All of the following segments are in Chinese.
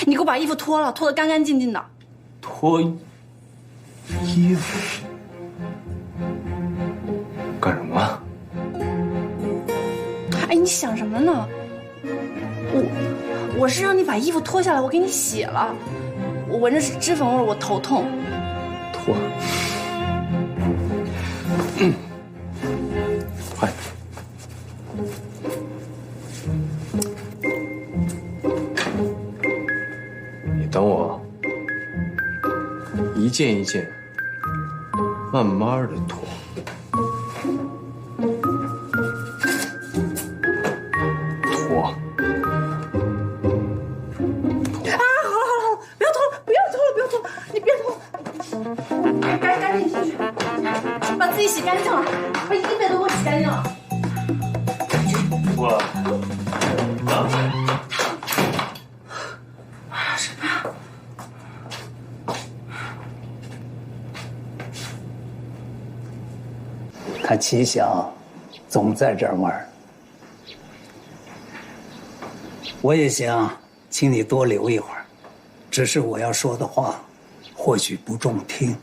你给我把衣服脱了，脱得干干净净的。脱衣服干什么？哎，你想什么呢？我是让你把衣服脱下来，我给你洗了。我闻着是脂粉味，我头痛。脱。快。你等我，一件一件，慢慢的脱。脱。赶紧进去，把自己洗干净了，把衣服都给我洗干净了。脱了。什么呀？他齐想总在这儿玩，我也想请你多留一会儿，只是我要说的话或许不中听。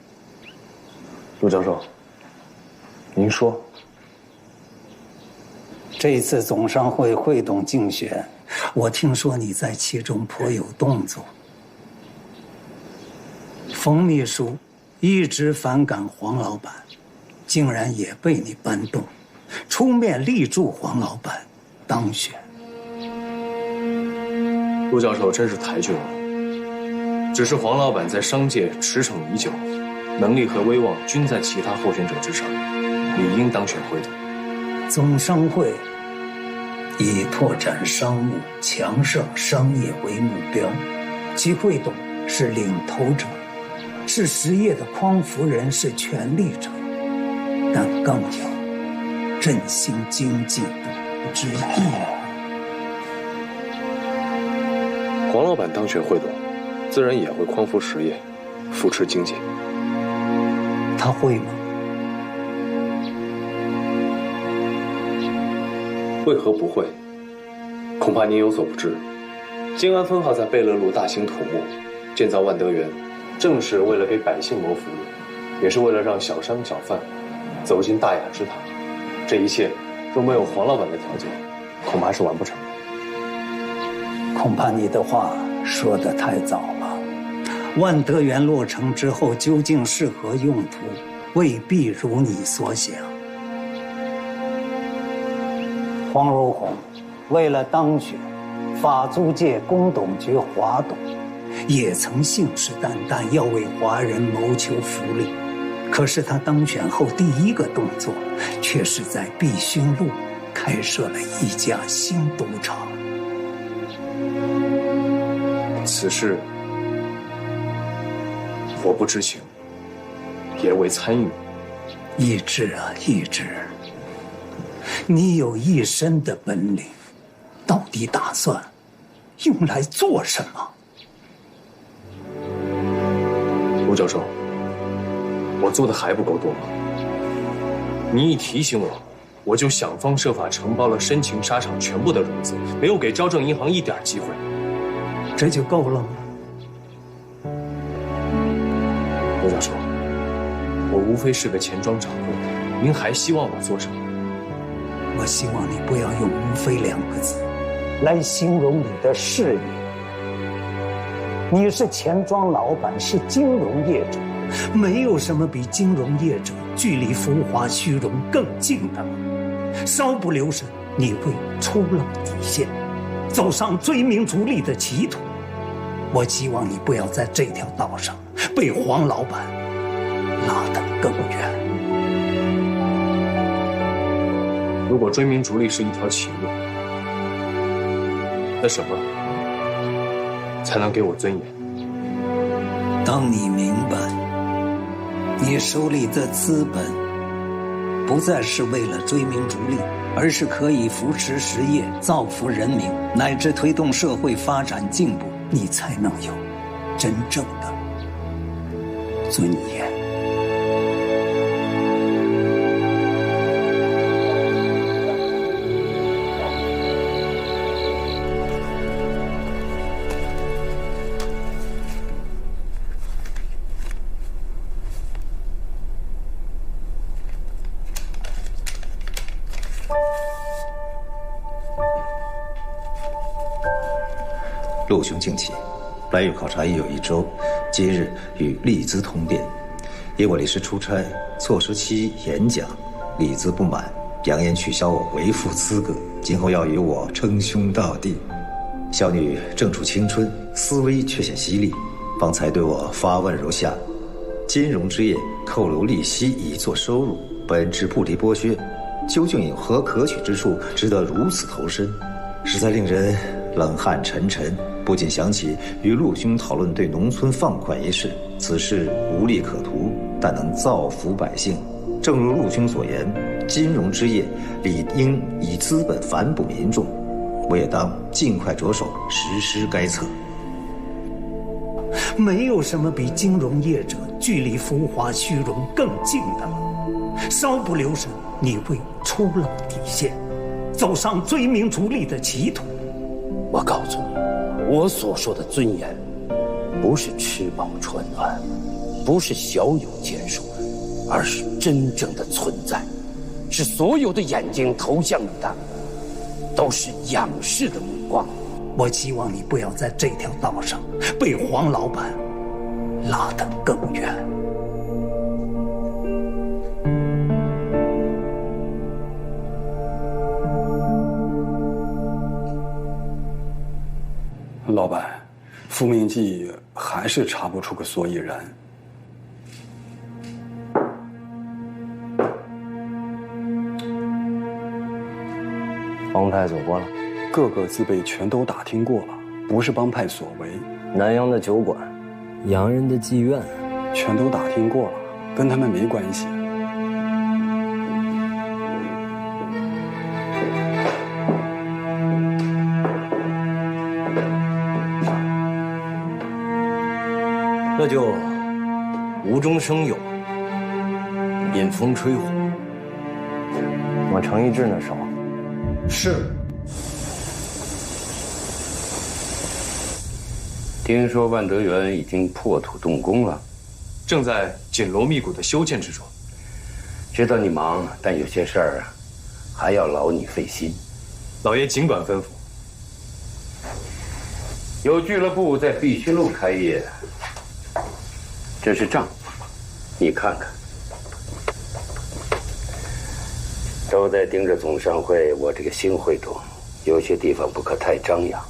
陆教授，您说。这一次总商会会董竞选，我听说你在其中颇有动作。冯秘书一直反感黄老板，竟然也被你搬动，出面力助黄老板当选。陆教授真是抬举我了，只是黄老板在商界驰骋已久，能力和威望均在其他候选者之上，理应当选会董。总商会以拓展商务、强盛商业为目标，其会董是领头者，是实业的匡扶人，是权力者，但更有振兴经济部之意。黄老板当选会董，自然也会匡扶实业，扶持经济。他会吗？为何不会？恐怕您有所不知，静安分号在贝勒路大兴土木，建造万德园，正是为了给百姓谋福利，也是为了让小商小贩走进大雅之堂。这一切若没有黄老板的条件，恐怕是完不成的。恐怕你的话说得太早了。万德园落成之后，究竟是何用途，未必如你所想。黄如红为了当选法租界公董局华董，也曾信誓旦旦要为华人谋求福利。可是他当选后第一个动作，却是在碧勋路开设了一家新赌场。此事我不知情，也未参与。一志啊，一志，你有一身的本领，到底打算用来做什么？陆教授，我做的还不够多吗？你一提醒我，我就想方设法承包了深情纱厂全部的融资，没有给招正银行一点机会。这就够了吗？陆教授，我无非是个钱庄掌柜，您还希望我做什么？我希望你不要用“无非”两个字来形容你的事业。你是钱庄老板，是金融业者，没有什么比金融业者距离浮华虚荣更近的了。稍不留神，你会出了底线，走上追名逐利的歧途。我希望你不要在这条道上被黄老板拉得更远。如果追名逐利是一条歧路，那什么才能给我尊严？当你明白，你手里的资本不再是为了追名逐利，而是可以扶持实业、造福人民，乃至推动社会发展进步，你才能有真正的尊严。陆兄敬启，来渝考察已有1周，今日与利兹通电，因我临时出差，错失其演讲，利兹不满，扬言取消我为父资格，今后要与我称兄道弟。小女正处青春，思维却显犀利，方才对我发问如下：金融之业扣留利息以作收入，本质不离剥削，究竟有何可取之处，值得如此投身？实在令人冷汗沉沉。不禁想起与陆兄讨论对农村放宽一事，此事无利可图，但能造福百姓。正如陆兄所言，金融之业理应以资本反哺民众，我也当尽快着手实施该策。没有什么比金融业者距离浮华虚荣更近的了。稍不留神，你会出了底线，走上追名逐利的歧途。我告诉你，我所说的尊严，不是吃饱穿暖，不是小有建树，而是真正的存在，是所有的眼睛投向你的，都是仰视的目光。我希望你不要在这条道上被黄老板拉得更远。老板，傅明记还是查不出个所以然。帮派走过了，各个字辈全都打听过了，不是帮派所为。南阳的酒馆，洋人的妓院，全都打听过了，跟他们没关系。那就无中生有，引风吹火。往程一志那手。是。听说万德园已经破土动工了，正在紧锣密鼓的修建之中。知道你忙，但有些事儿还要劳你费心。老爷尽管吩咐。有俱乐部在碧虚路开业，这是账，你看看。都在盯着总商会，我这个新会中，有些地方不可太张扬。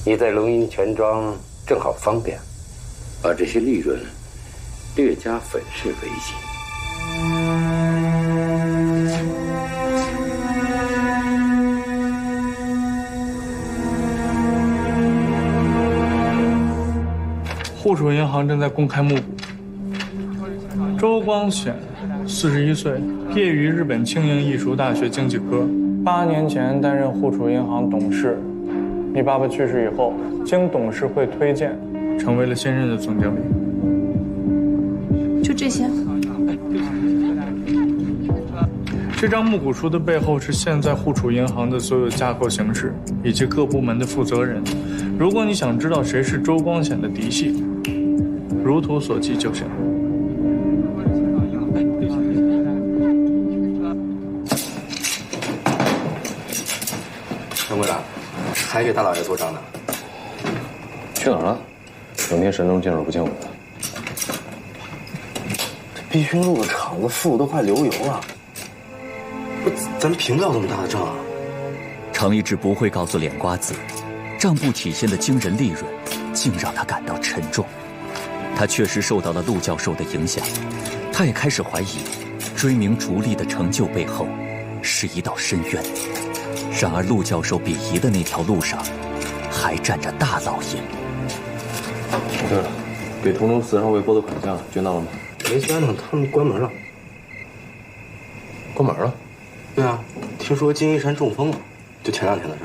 你在龙吟钱庄正好方便，把这些利润略加粉饰为新。户主银行正在公开募股。周光显，41岁，毕业于日本庆应艺术大学经济科，8年前担任户主银行董事。你爸爸去世以后，经董事会推荐，成为了现任的总经理。就这些。这张募股书的背后是现在户主银行的所有架构形式以及各部门的负责人。如果你想知道谁是周光显的嫡系，如图所记就行。陈会长，还给大老爷做账呢。去哪儿了？整天神龙见首不见尾的。这碧轩路的厂子富都快流油了。咱评不了那么大的账啊！程一志不会告诉脸瓜子，账簿体现的惊人利润，竟让他感到沉重。他确实受到了陆教授的影响，他也开始怀疑，追名逐利的成就背后，是一道深渊。然而陆教授鄙夷的那条路上，还站着大老爷。对了，给同州慈善会拨的款项捐到了吗？没捐呢，他们关门了。关门了？对啊，听说金一山中风了，就前2天的事。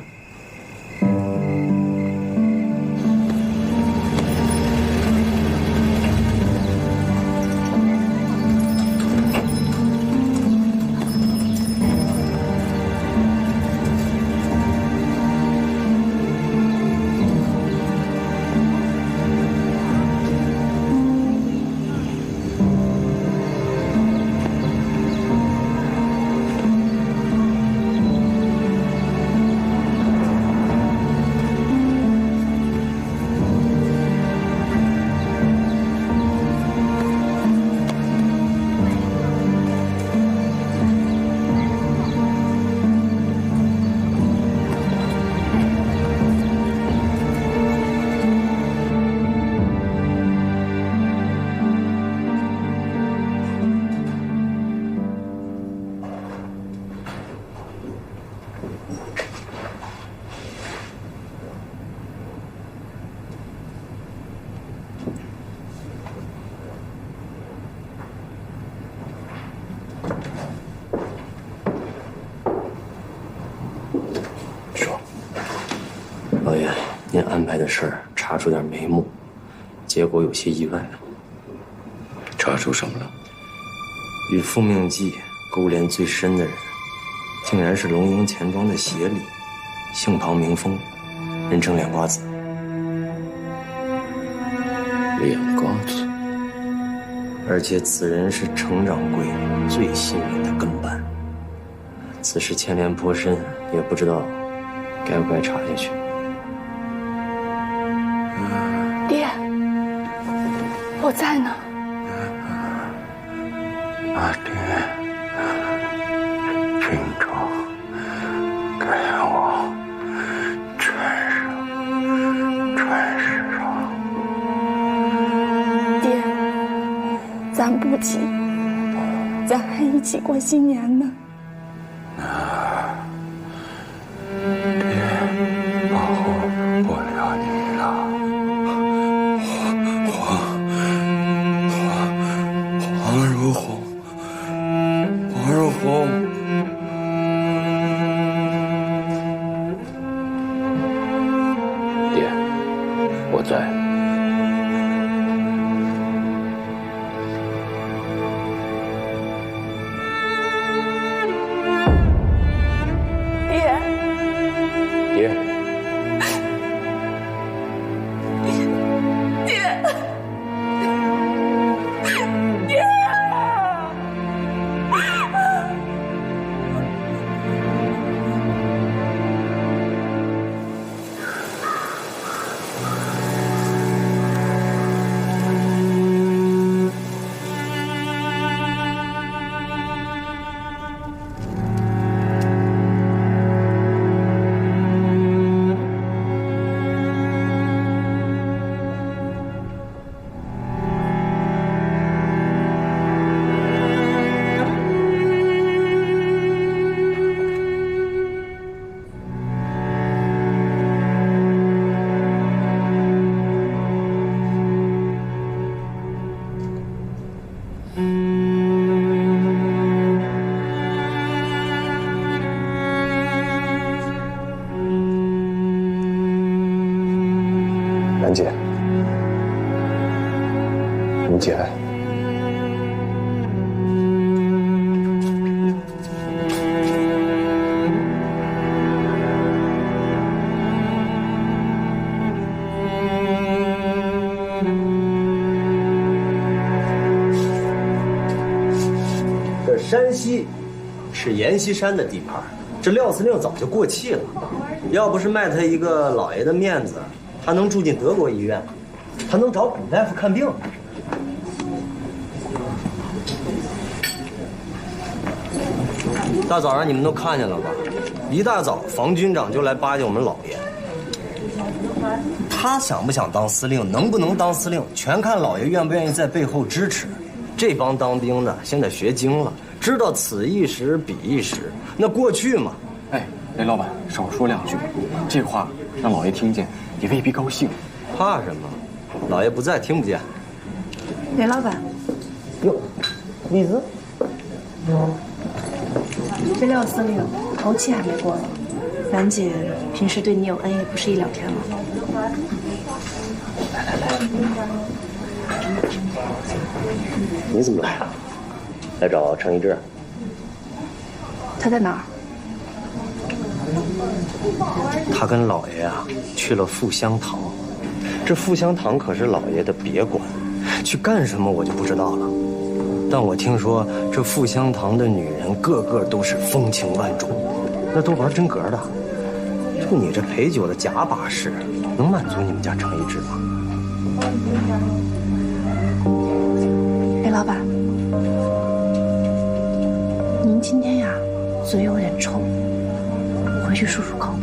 的事儿查出点眉目，结果有些意外。查出什么了？与复命记勾连最深的人，竟然是龙营钱庄的协理，姓庞名峰，人称脸瓜子。脸瓜子。而且此人是程掌柜最信任的跟班。此事牵连颇深，也不知道该不该查下去。爹，我在呢。阿爹，郡主给我穿上。爹，咱不急，咱还一起过新年呢。保护不了你了。黄如红，黄如红，爹，我在。爹。兰姐，你节哀。这山西是阎锡山的地盘，这廖司令早就过气了。要不是卖他一个老爷的面子，他能住进德国医院，他能找古大夫看病。大早上你们都看见了吧？一大早房军长就来巴结我们老爷。他想不想当司令，能不能当司令，全看老爷愿不愿意在背后支持。这帮当兵的现在学精了，知道此一时彼一时。那过去嘛，哎，雷老板少说两句，这话让老爷听见也未必高兴。怕什么？老爷不在，听不见。雷老板，哟，李子，这廖司令头七还没过呢，兰姐平时对你有恩，也不是一两天了。你怎么来了？来找程一志。他在哪儿？他跟老爷啊去了富香堂，这富香堂可是老爷的别馆，去干什么我就不知道了。但我听说这富香堂的女人个个都是风情万种，那都玩真格的。就你这陪酒的假把式，能满足你们家程一志吗？雷老板，您今天呀嘴有点臭，回去漱漱口。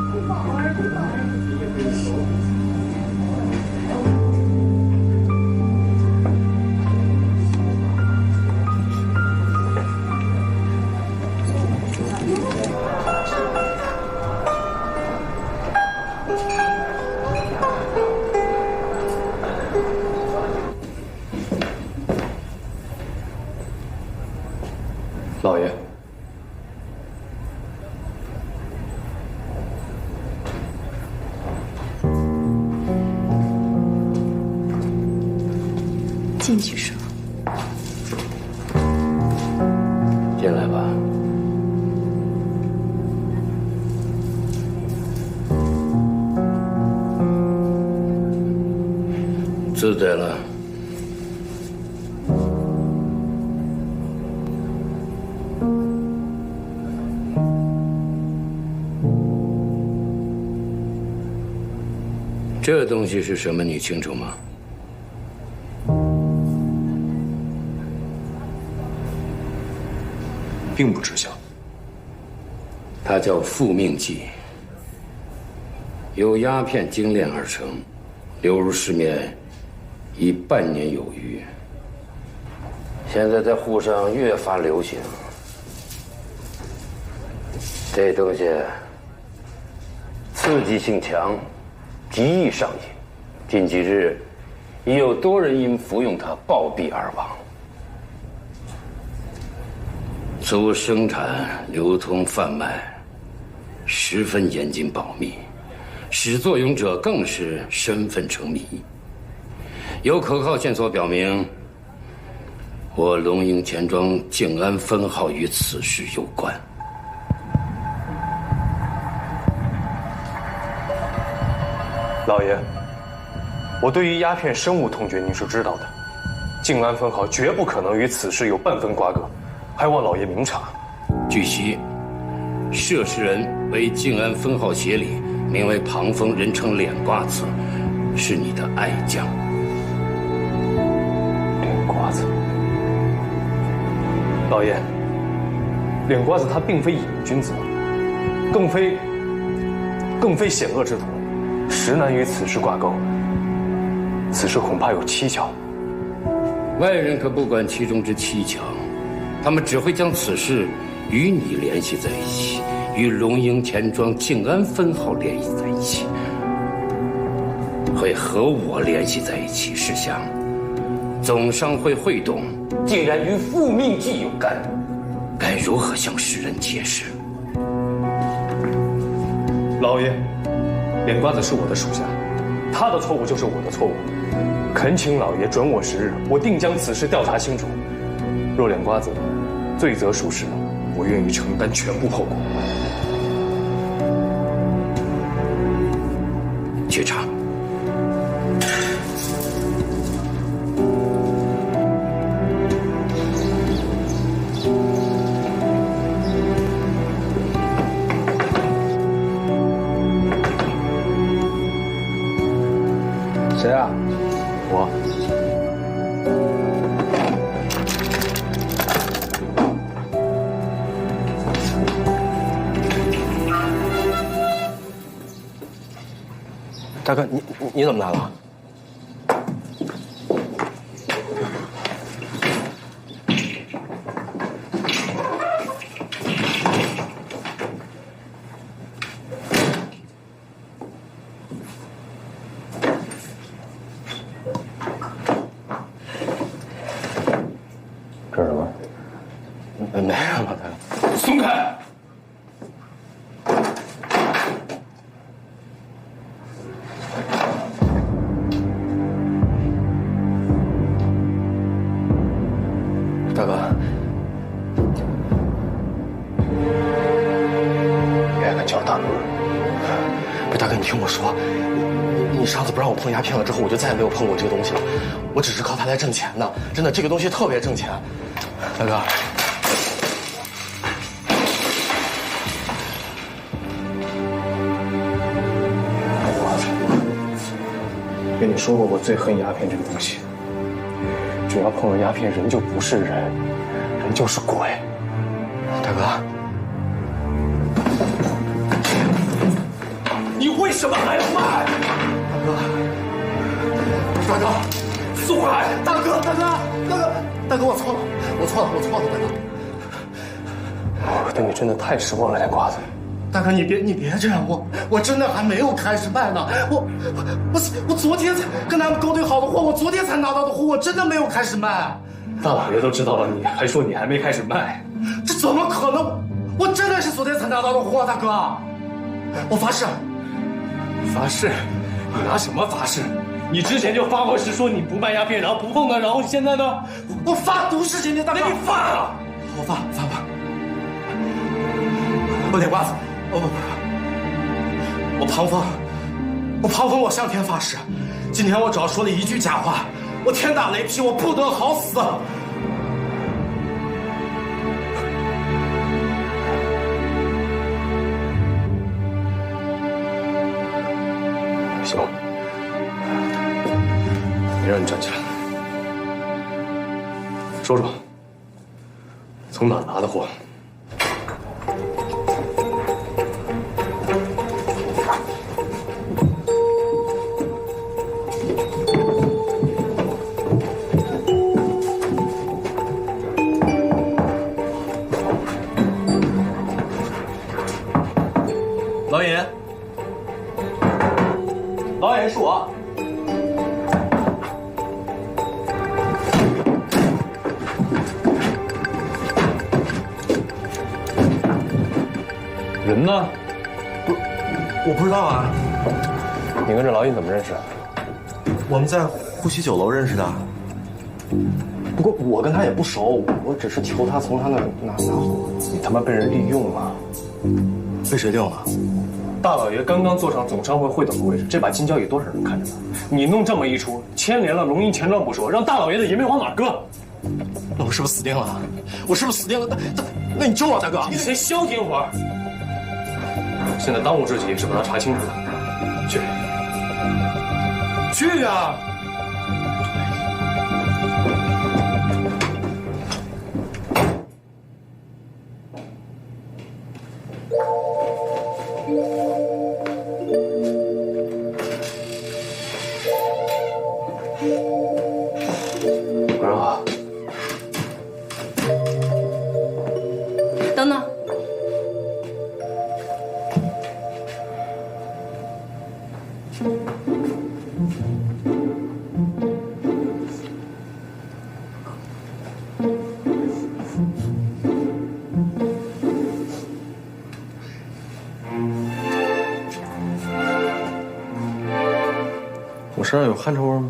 老爷，进去说。进来吧。自在了。这东西是什么？你清楚吗？并不知晓。它叫复命剂，由鸦片精炼而成，流入市面已半年有余。现在在沪上越发流行。这东西刺激性强，极易上瘾。近几日已有多人因服用它暴毙而亡。此物生产、流通、贩卖十分严谨保密，始作俑者更是身份成谜。有可靠线索表明，我龙营钱庄静安分号与此事有关。老爷，我对于鸦片生物痛觉您是知道的，静安分号绝不可能与此事有半分瓜葛，还望老爷明察。据悉，涉事人为静安分号协理，名为庞峰，人称脸瓜子，是你的爱将。脸瓜子，老爷，脸瓜子他并非野蛮君子，更非险恶之徒，实难与此事挂钩。此事恐怕有蹊跷。外人可不管其中之蹊跷，他们只会将此事与你联系在一起，与龙营钱庄静安分号联系在一起，会和我联系在一起。试想，总商会会董竟然与复命剂有干，该如何向世人解释？老爷，脸瓜子是我的属下，他的错误就是我的错误。恳请老爷准我10日，我定将此事调查清楚。若脸瓜子罪责属实，我愿意承担全部后果。去查。谁啊？我。大哥，你怎么来了？这是什么？没什么，大哥。松开！大哥，别敢叫大哥！不是大哥，你听我说，你上次不让我碰鸦片了之后，我就再也没有碰过这个东西了。我只是靠它来挣钱的，真的，这个东西特别挣钱。大哥，跟你说过，我最恨鸦片这个东西。只要碰了鸦片，人就不是人，人就是鬼。大哥，你为什么还要卖？大哥，松开！大哥，大哥，我错了，大哥。我对你真的太失望了，脸瓜子。大哥，你别这样，我真的还没有开始卖呢，我昨天才跟他们勾兑好的货，我昨天才拿到的货，我真的没有开始卖。大老爷都知道了，你还说你还没开始卖？这怎么可能？我真的是昨天才拿到的货，大哥，我发誓。发誓？你拿什么发誓？你之前就发过誓说你不卖鸦片，然后不碰它，然后现在呢？我发毒誓前天大哥，那你发了？我发。我脸瓜子，我庞峰，我向天发誓，今天我只要说了一句假话，我天打雷劈，我不得好死。行，没让你站起来，说说，从哪儿拿的货？老尹，是我。人呢？我不知道啊。你跟这老尹怎么认识？我们在呼吸酒楼认识的。不过我跟他也不熟，我只是求他从他那拿货。你他妈被人利用了！被谁利用了？大老爷刚刚坐上总商会会董的位置，这把金交椅多少人看着呢？你弄这么一出，牵连了龙吟钱庄不说，让大老爷的颜面往哪搁？那我是不是死定了？我是不是死定了？那你救我，大哥！你先消停会儿。现在当务之急是把他查清楚。去呀！晚上好。等等，我身上有汗臭味吗？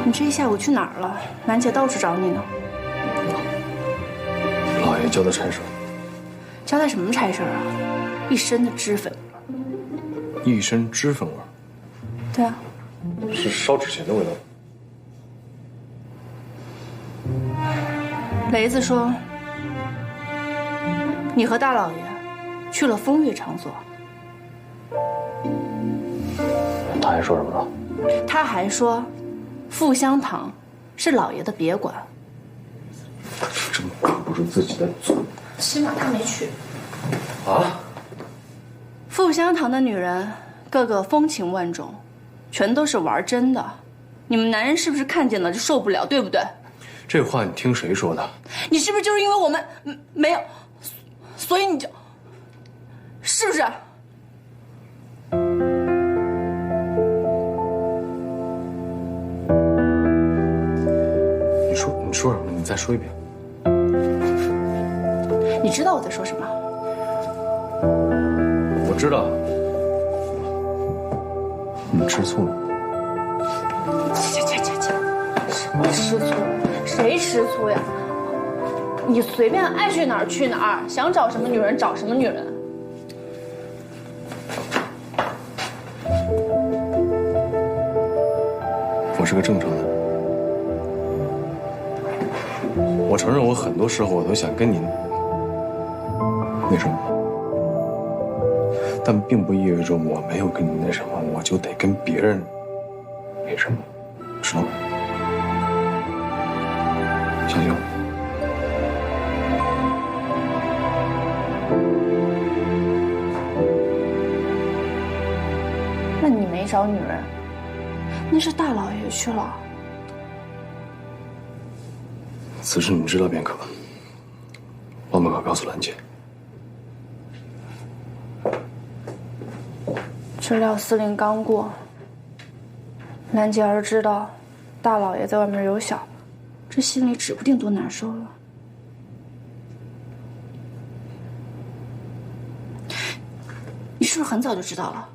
你这一下午去哪儿了？兰姐到处找你呢。老爷交的差事。交代什么差事啊？一身的脂粉。一身脂粉味。对啊。是烧纸钱的味道。雷子说，你和大老爷去了风月场所。他还说什么了？他还说，富香堂是老爷的别馆。真管不住自己的嘴。起码他没去。啊？富香堂的女人个个风情万种，全都是玩真的。你们男人是不是看见了就受不了，对不对？这话你听谁说的？你是不是就是因为我们没有，所以你就是不是？你说什么？你再说一遍。你知道我在说什么？我知道。你吃醋了？什么吃醋？谁吃醋呀？你随便爱去哪儿去哪儿，想找什么女人找什么女人。我是个正常的人，我承认我很多时候我都想跟你那什么，但并不意味着我没有跟你那什么，我就得跟别人那什么，知道吗？相信我。那你没找女人，那是大老爷去了。此事你知道便可，万不可告诉兰姐。知了司令刚过，兰姐要是知道大老爷在外面有小，这心里指不定多难受了。是不是很早就知道了？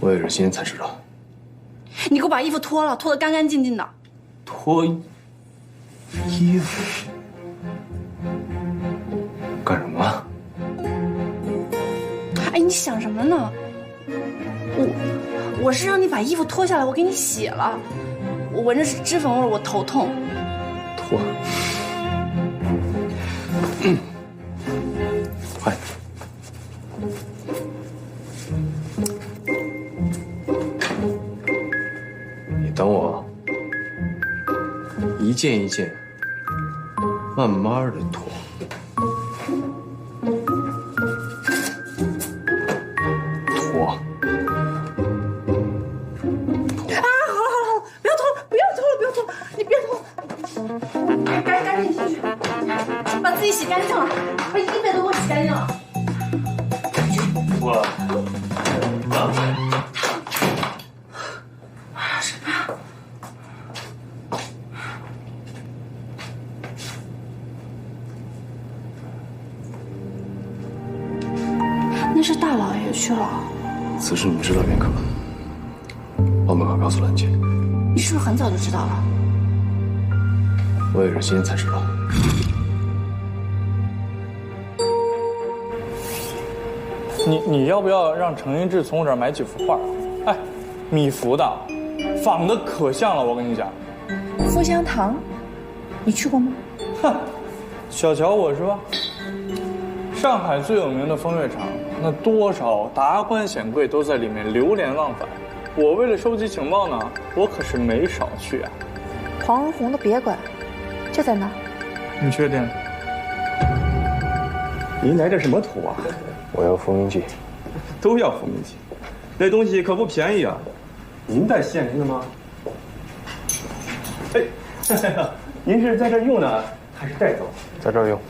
我也是今天才知道。你给我把衣服脱了，脱得干干净净的。脱衣服干什么？哎，你想什么呢？我是让你把衣服脱下来，我给你洗了。我闻着是脂粉味，我头痛。脱。快。你等我，一件一件，慢慢的脱。脱。赶紧进去，把自己洗干净了，把衣服也都给我洗干净了。我什么呀？那是大老爷去了。此事你知道便可，万不可告诉兰姐。你是不是很早就知道了？我也是今天才知道。你要不要让程一志从我这儿买几幅画？哎，米芾的，仿的可像了，我跟你讲。富香堂，你去过吗？哼，小瞧我是吧？上海最有名的风月场，那多少达官显贵都在里面流连忘返。我为了收集情报呢，我可是没少去啊。黄文宏的别馆就在那儿。你确定？您来这什么图啊？我要复明记。都要复明记，那东西可不便宜啊。您带现银的吗？哎，您是在这用呢，还是带走？在这儿用。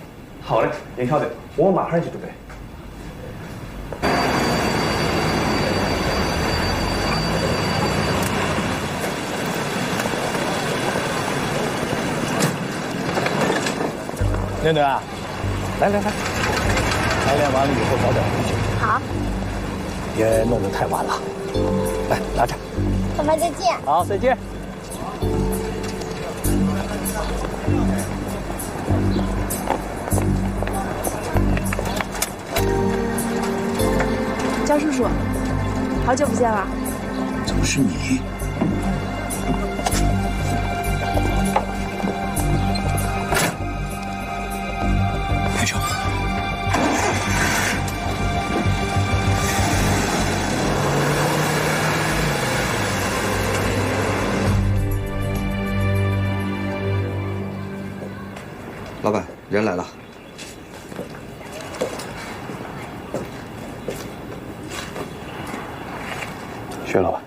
好嘞，您稍等，我马上去准备。妞妞啊，来，排练完了以后早点回去。好。也弄得太晚了，来拿着。爸爸再见。好，再见。焦叔叔，好久不见了。怎么是你？开车。老板，人来了。薛老板，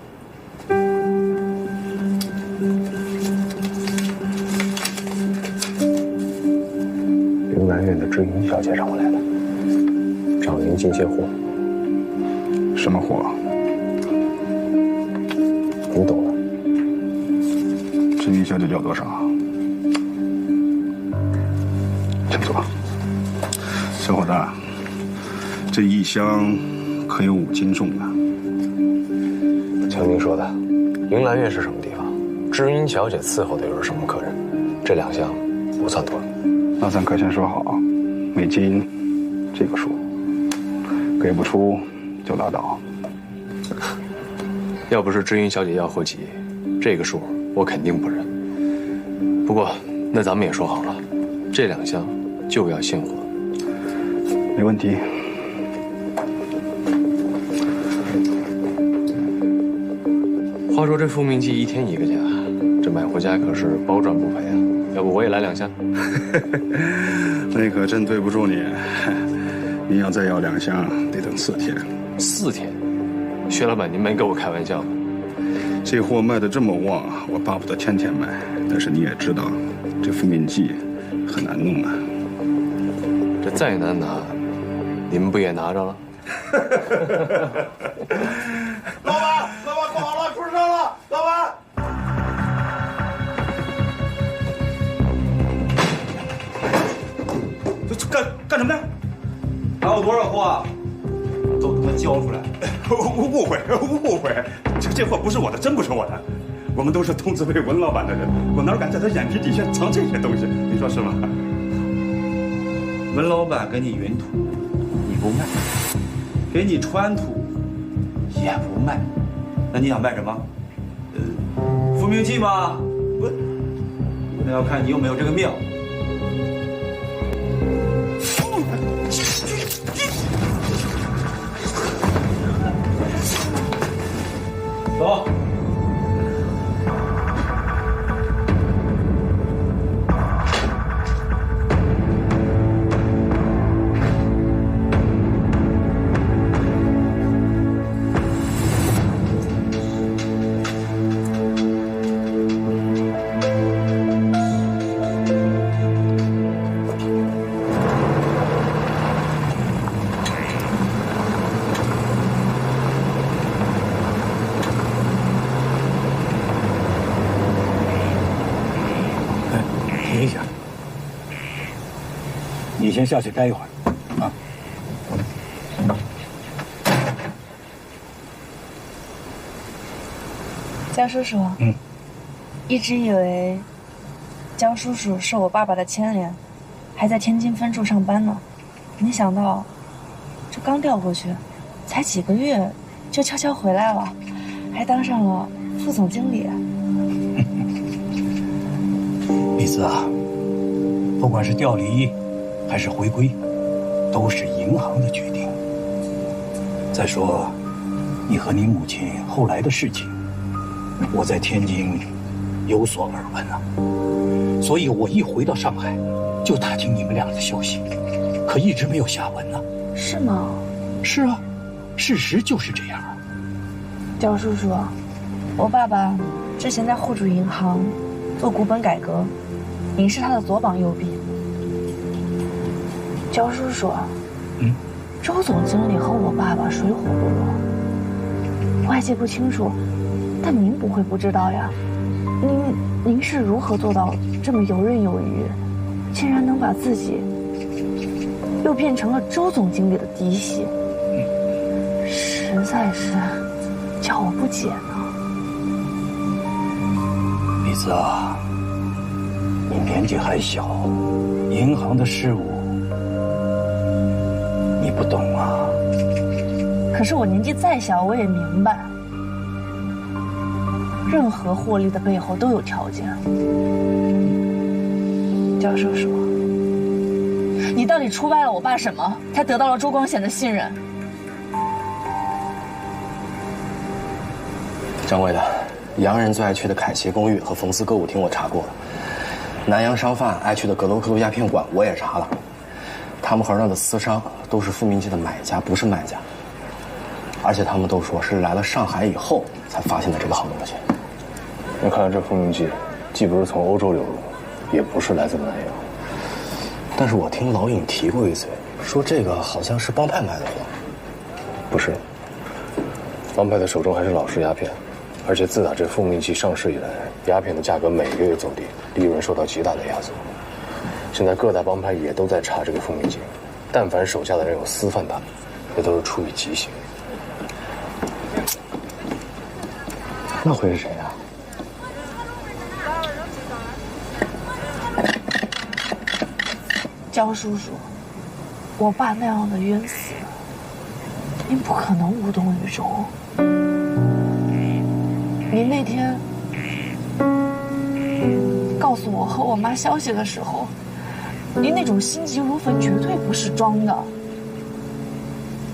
云南院的知音小姐让我来的，找您进些货。什么货？您懂的。知音小姐要多少？请坐。小伙子，这一箱可有5斤重呢。瞧您说的，迎兰院是什么地方？知音小姐伺候的又是什么客人？这2箱不算多。那咱可先说好，每斤这个数，给不出就拉倒。要不是知音小姐要货急，这个数我肯定不认。不过那咱们也说好了，这2箱就要现货。没问题。话说这复命剂1天1个价，这买回家可是包赚不赔啊！要不我也来2箱？那可真对不住你，你要再要2箱，得等4天。4天？薛老板，您没跟我开玩笑吧？这货卖得这么旺，我巴不得天天卖。但是你也知道，这复命剂很难弄啊。这再难拿，你们不也拿着了？老板，不好了，出事了！老板，干什么呢？还有多少货啊？都他妈交出来！误会，这货不是我的，真不是我的。我们都是通知为文老板的人，我哪敢在他眼皮底下藏这些东西？你说是吗？文老板给你运土，你不卖；给你穿土，也不卖。那你想卖什么？复命剂吗？不，那要看你有没有这个命。走。停一下，你先下去待一会儿，啊。江叔叔，一直以为江叔叔是我爸爸的牵连，还在天津分处上班呢，没想到这刚调过去，才几个月就悄悄回来了，还当上了副总经理。李子啊，不管是调离还是回归，都是银行的决定。再说，你和你母亲后来的事情，我在天津有所耳闻啊，所以我一回到上海，就打听你们俩的消息，可一直没有下文呢。是吗？是啊，事实就是这样。焦叔叔，我爸爸之前在互助银行做股本改革，您是他的左膀右臂。焦叔叔，周总经理和我爸爸水火不容，外界不清楚，但您不会不知道呀。您是如何做到这么游刃有余，竟然能把自己又变成了周总经理的嫡系，实在是叫我不解呢。李子啊，你年纪还小，银行的事务你不懂啊。可是我年纪再小，我也明白，任何获利的背后都有条件。焦叔叔，你到底出卖了我爸什么，才得到了周光显的信任？掌柜的，洋人最爱去的凯奇公寓和冯斯歌舞厅我查过了，南洋商贩爱去的格罗克路鸦片馆我也查了，他们和那的私商都是复命剂的买家，不是卖家，而且他们都说是来了上海以后才发现的这个好东西。那看来这复命剂既不是从欧洲流入，也不是来自南洋。但是我听老尹提过一嘴，说这个好像是帮派买的货。不是，帮派的手中还是老式鸦片，而且自打这复命剂上市以来，鸦片的价格每个月走低，利润受到极大的压缩。现在各大帮派也都在查这个复命剂，但凡手下的人有私贩它，也都是处以极刑。那会是谁啊？焦叔叔，我爸那样的冤死，您不可能无动于衷。您那天告诉我和我妈消息的时候，您那种心急如焚绝对不是装的。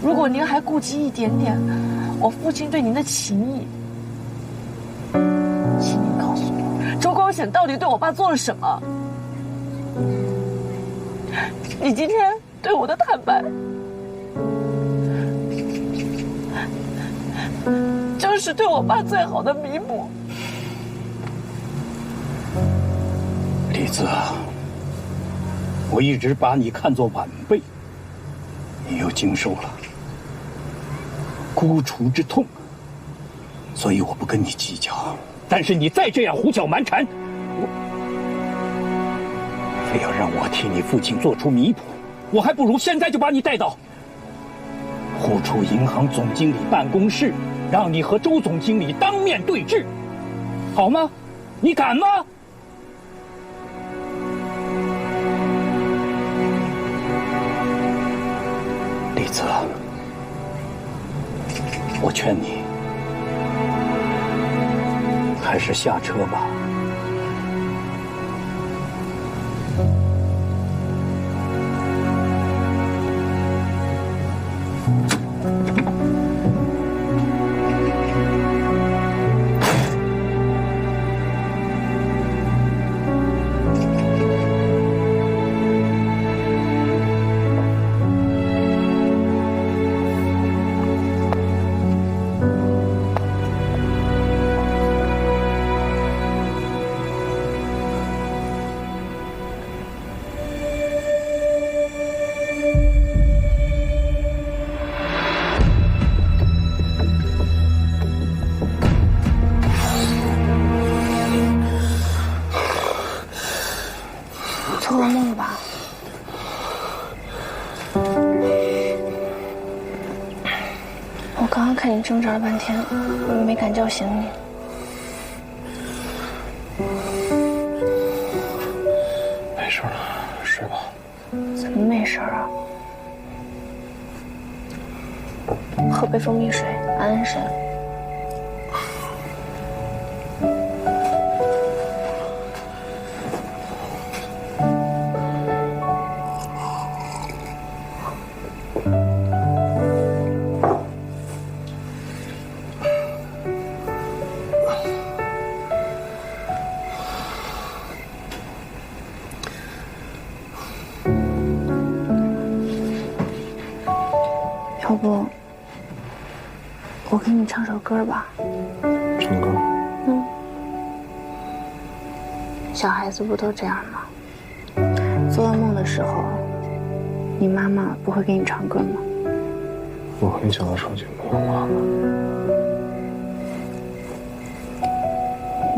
如果您还顾及一点点我父亲对您的情谊，请您告诉我，周光显到底对我爸做了什么？你今天对我的坦白，就是对我爸最好的弥补。李子啊，我一直把你看作晚辈，你又经受了孤雏之痛，所以我不跟你计较。但是你再这样胡搅蛮缠，非要让我替你父亲做出弥补，我还不如现在就把你带到拖出银行总经理办公室，让你和周总经理当面对质，好吗？你敢吗？李泽，我劝你还是下车吧。做噩梦吧？我刚刚看你挣扎了半天，没敢叫醒你。没事了，睡吧。怎么没事啊？喝杯蜂蜜水，安安神。要不，我给你唱首歌吧。唱歌？小孩子不都这样吗？做噩梦的时候，你妈妈不会给你唱歌吗？我很小的时候就没有妈妈。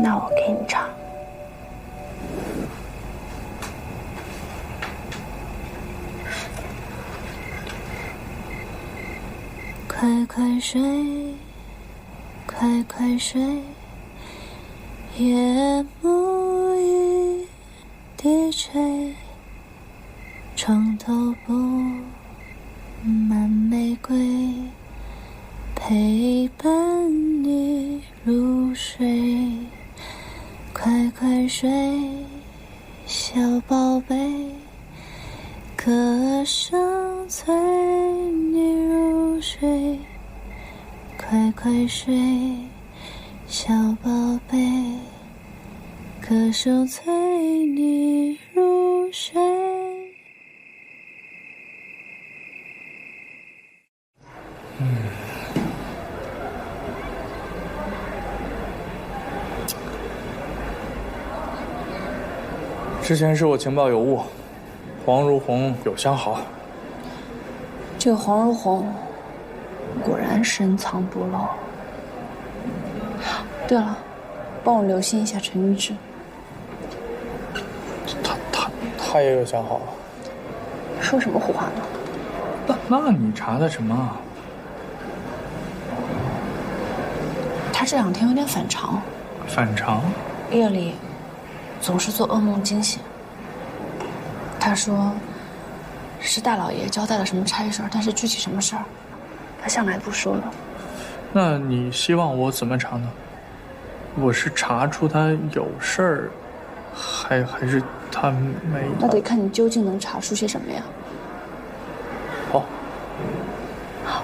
那我给你唱。快快睡，快快睡，夜幕已低垂，床头布满玫瑰，陪伴你入睡。快快睡，小宝贝，歌声催你入睡。快快睡，小宝贝，歌声催你入睡。之前是我情报有误，黄如红有相好。这个黄如红果然深藏不露。对了，帮我留心一下陈玉志。他也有相好。说什么胡话呢？那你查的什么啊？他这2天有点反常。反常？夜里总是做噩梦惊醒。他说是大老爷交代了什么差事，但是具体什么事儿，他向来不说的。那你希望我怎么查呢？我是查出他有事儿，还是他没？那得看你究竟能查出些什么呀。好。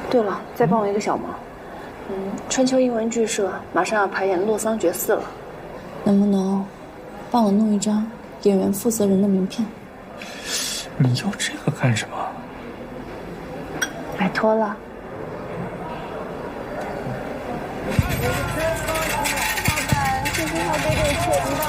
对了，再帮我一个小忙。春秋英文剧社马上要排演《洛桑诀4》了，能不能帮我弄一张演员负责人的名片？你要这个干什么？拜托了。最近要给点钱吧。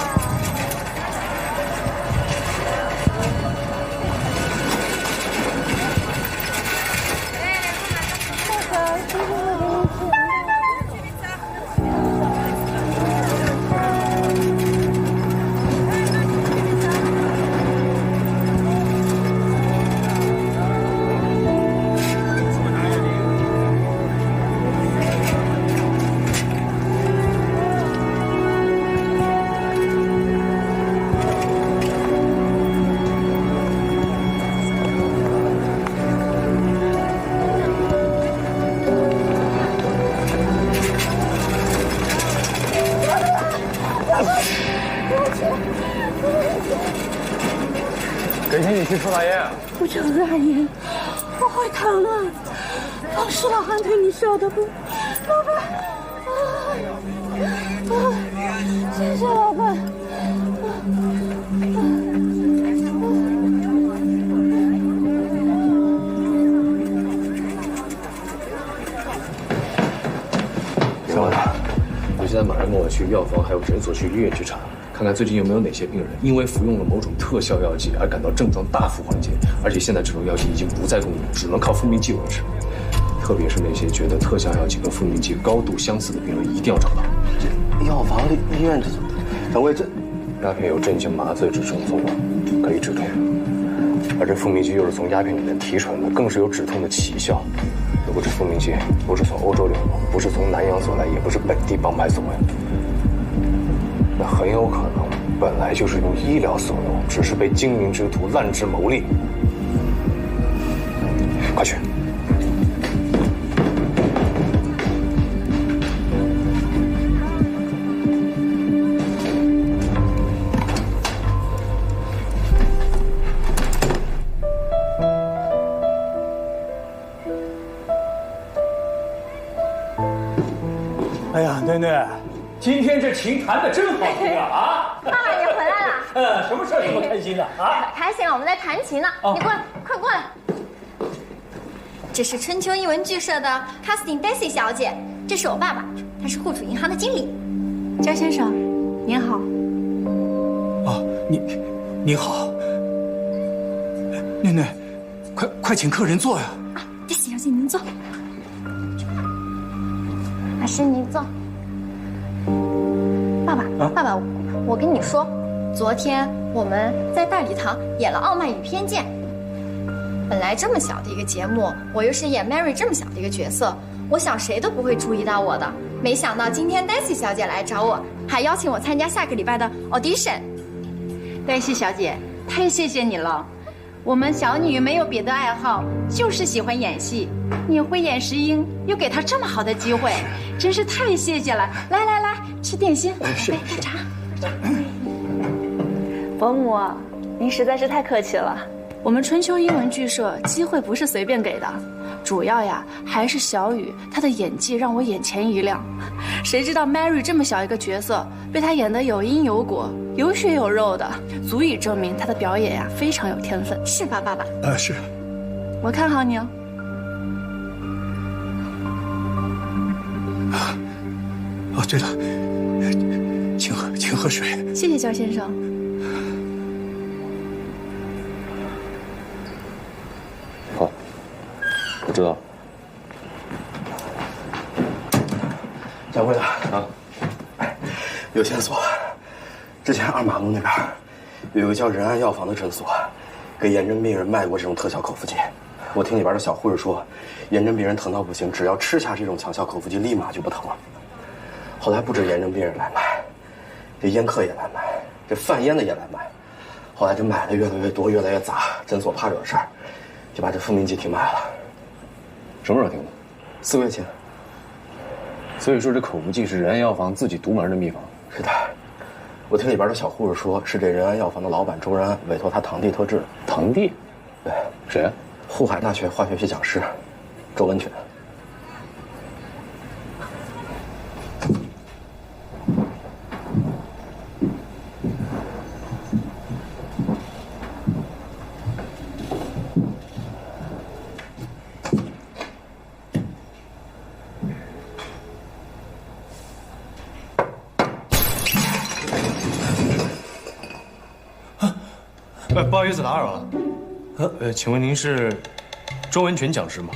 你说大爷，不求大爷，我会疼啊！都是老汉对你说的不，老板，谢谢老板。小王，你现在马上跟我去药房还有诊所去医院去查，看看最近有没有哪些病人因为服用了某种特效药剂而感到症状大幅缓解，而且现在这种药剂已经不再供应，只能靠复命剂维持。特别是那些觉得特效药剂跟复命剂高度相似的病人，一定要找到。这药房里、医院这，掌柜这鸦片有镇静麻醉之称作用，可以止痛，而这复命剂又是从鸦片里面提纯的，更是有止痛的奇效。如果这复命剂不是从欧洲流入，不是从南洋所来，也不是本地帮派所为，那很有可能本来就是用医疗所用，只是被精明之徒滥之牟利。快去！哎呀，囡囡，今天这琴弹的真好听啊！啊，爸爸你回来了。什么事儿这么开心呢？啊，开心了，我们在弹琴呢。你过来，快过来。这是春秋英文剧社的 Casting Daisy 小姐，这是我爸爸，他是户储银行的经理。焦先生，您好。哦，你好，囡囡，快请客人坐呀。Daisy 小姐您坐。老师您坐。爸爸，我跟你说，昨天我们在大礼堂演了《傲慢与偏见》。本来这么小的一个节目，我又是演 Mary 这么小的一个角色，我想谁都不会注意到我的。没想到今天 Daisy 小姐来找我，还邀请我参加下个礼拜的 audition。Daisy 小姐，太谢谢你了。我们小女没有别的爱好，就是喜欢演戏。你会演石英，又给她这么好的机会，真是太谢谢了。来，吃点心，是杯茶。伯母，您实在是太客气了。我们春秋英文剧社机会不是随便给的，主要呀还是小雨她的演技让我眼前一亮。谁知道 Mary 这么小一个角色，被她演得有因有果、有血有肉的，足以证明她的表演呀非常有天分，是吧，爸爸？是。我看好你哦。哦，对了，请喝水。谢谢焦先生。好，我知道。掌柜的啊，有线索。之前二马路那边有一个叫仁安药房的诊所，给炎症病人卖过这种特效口服剂。我听里边的小护士说，炎症病人疼到不行，只要吃下这种强效口服剂，立马就不疼了。后来不止炎症病人来买，这烟客也来买，这贩烟的也来买。后来这买的越来越多，越来越杂，诊所怕惹事儿，就把这复命剂停卖了。什么时候停的？4个月前。所以说这口服剂是仁安药房自己独门的秘方。是的，我听里边的小护士说，是这仁安药房的老板周仁安委托他堂弟特制。堂弟？对，谁啊？沪海大学化学系讲师周文全。不好意思打扰了。请问您是周文全讲师吗？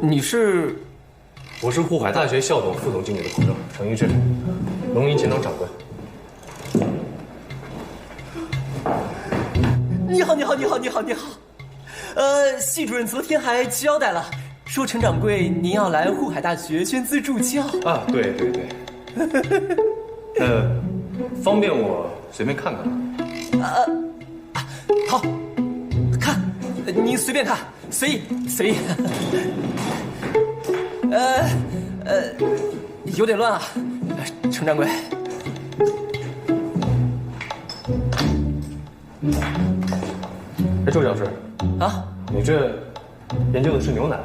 你是？我是沪海大学校董、副总经理的朋友程一志，龙吟前庄掌柜。你好。系主任昨天还交代了，说陈掌柜您要来沪海大学宣资助教啊，对。方便我随便看看吗？好，看，您随便看，随意。有点乱啊，程掌柜。哎，周教授，啊，你这研究的是牛奶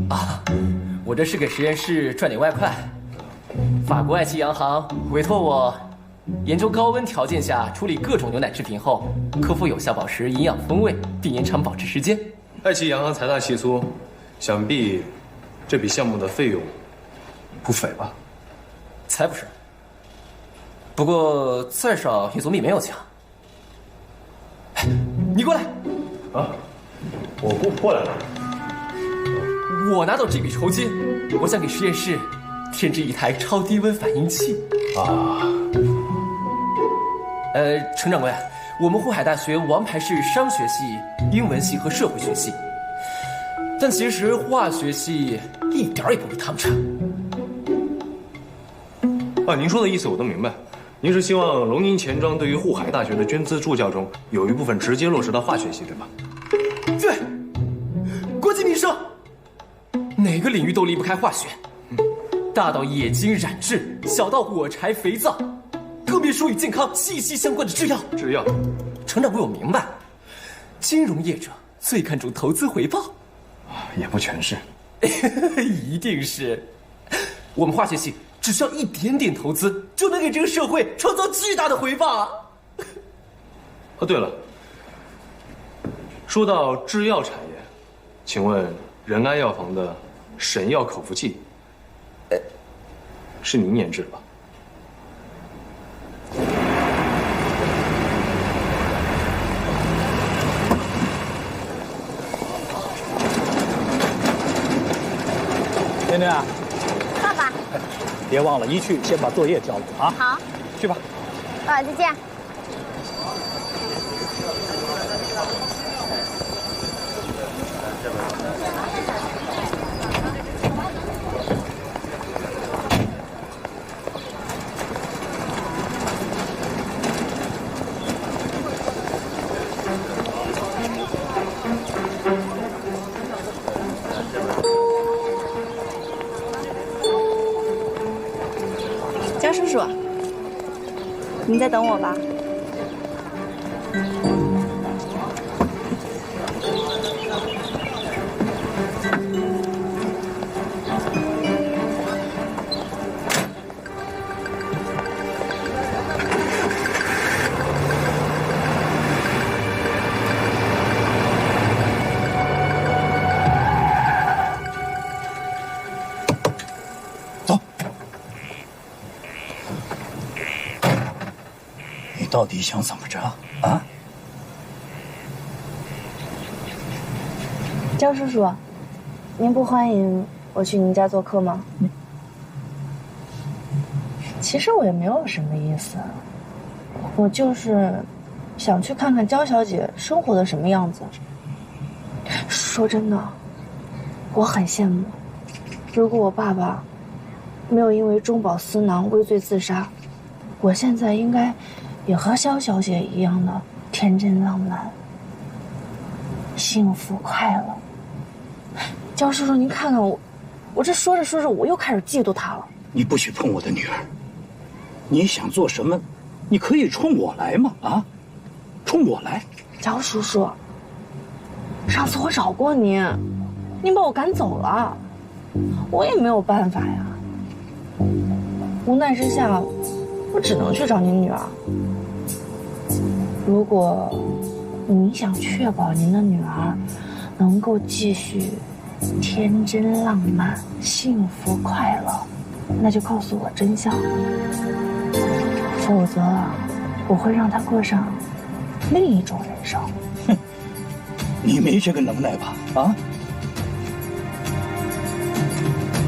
啊？我这是给实验室赚点外快。法国爱奇洋行委托我研究高温条件下处理各种牛奶制品后，克服有效保持营养风味，并延长保质时间。爱奇洋行财大气粗，想必这笔项目的费用不菲吧？才不是。不过再少也总比没有强。你过来。啊，我过来了。我拿到这笔酬金，我想给实验室添置一台超低温反应器。啊。程掌柜，我们沪海大学王牌是商学系、英文系和社会学系，但其实化学系一点也不比他们差。啊，您说的意思我都明白。您是希望龙宁钱庄对于沪海大学的捐资助教中有一部分直接落实到化学系，对吧？对，国计民生，哪个领域都离不开化学，大到冶金染制，小到火柴肥皂，更别说与健康息息相关的制药。制药，程掌柜，我明白，金融业者最看重投资回报，也不全是，一定是。我们化学系只需要一点点投资，就能给这个社会创造巨大的回报啊！哦，对了，说到制药产业，请问仁安药房的神药口服剂，是您研制的吧？甜甜啊，爸爸，别忘了一去先把作业交了啊！好，去吧。爸爸再见。江叔叔，你在等我吧？到底想怎么着啊？焦叔叔，您不欢迎我去您家做客吗？其实我也没有什么意思，我就是想去看看焦小姐生活的什么样子。说真的，我很羡慕，如果我爸爸没有因为中饱私囊畏罪自杀，我现在应该也和肖小姐一样的天真浪漫、幸福快乐。焦叔叔，您看看我这说着说着，我又开始嫉妒她了。你不许碰我的女儿，你想做什么，你可以冲我来嘛！啊，冲我来。焦叔叔，上次我找过您，您把我赶走了，我也没有办法呀。无奈之下，我只能去找您女儿。如果你想确保您的女儿能够继续天真浪漫、幸福快乐，那就告诉我真相，否则我会让她过上另一种人生。哼，你没这个能耐吧？啊，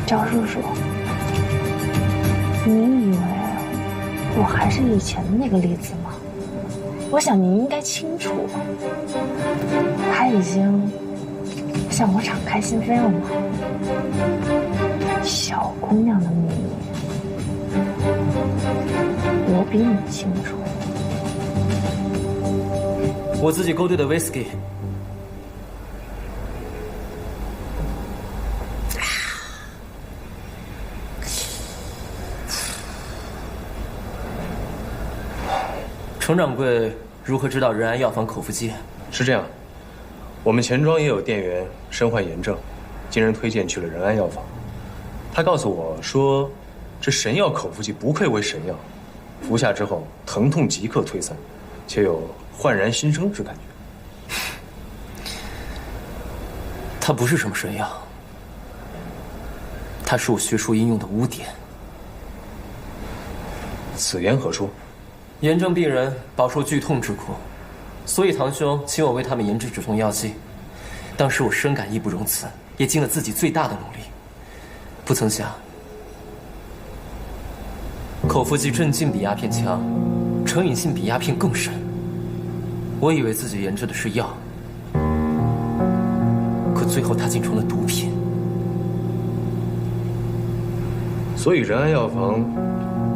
赵叔叔，你以为我还是以前的那个栗子吗？我想您应该清楚，他已经向我敞开心扉了吗？小姑娘的秘密，我比你清楚。我自己勾兑的 whisky。程掌柜如何知道仁安药房口服剂？是这样，我们钱庄也有店员身患炎症，经人推荐去了仁安药房。他告诉我说，这神药口服剂不愧为神药，服下之后疼痛即刻退散，且有焕然新生之感觉。它不是什么神药，它是我学术应用的污点。此言何出？炎症病人饱受剧痛之苦，所以堂兄请我为他们研制止痛药剂。当时我深感义不容辞，也尽了自己最大的努力。不曾想，口服剂镇静比鸦片强，成瘾性比鸦片更深。我以为自己研制的是药，可最后它竟成了毒品。所以仁安药房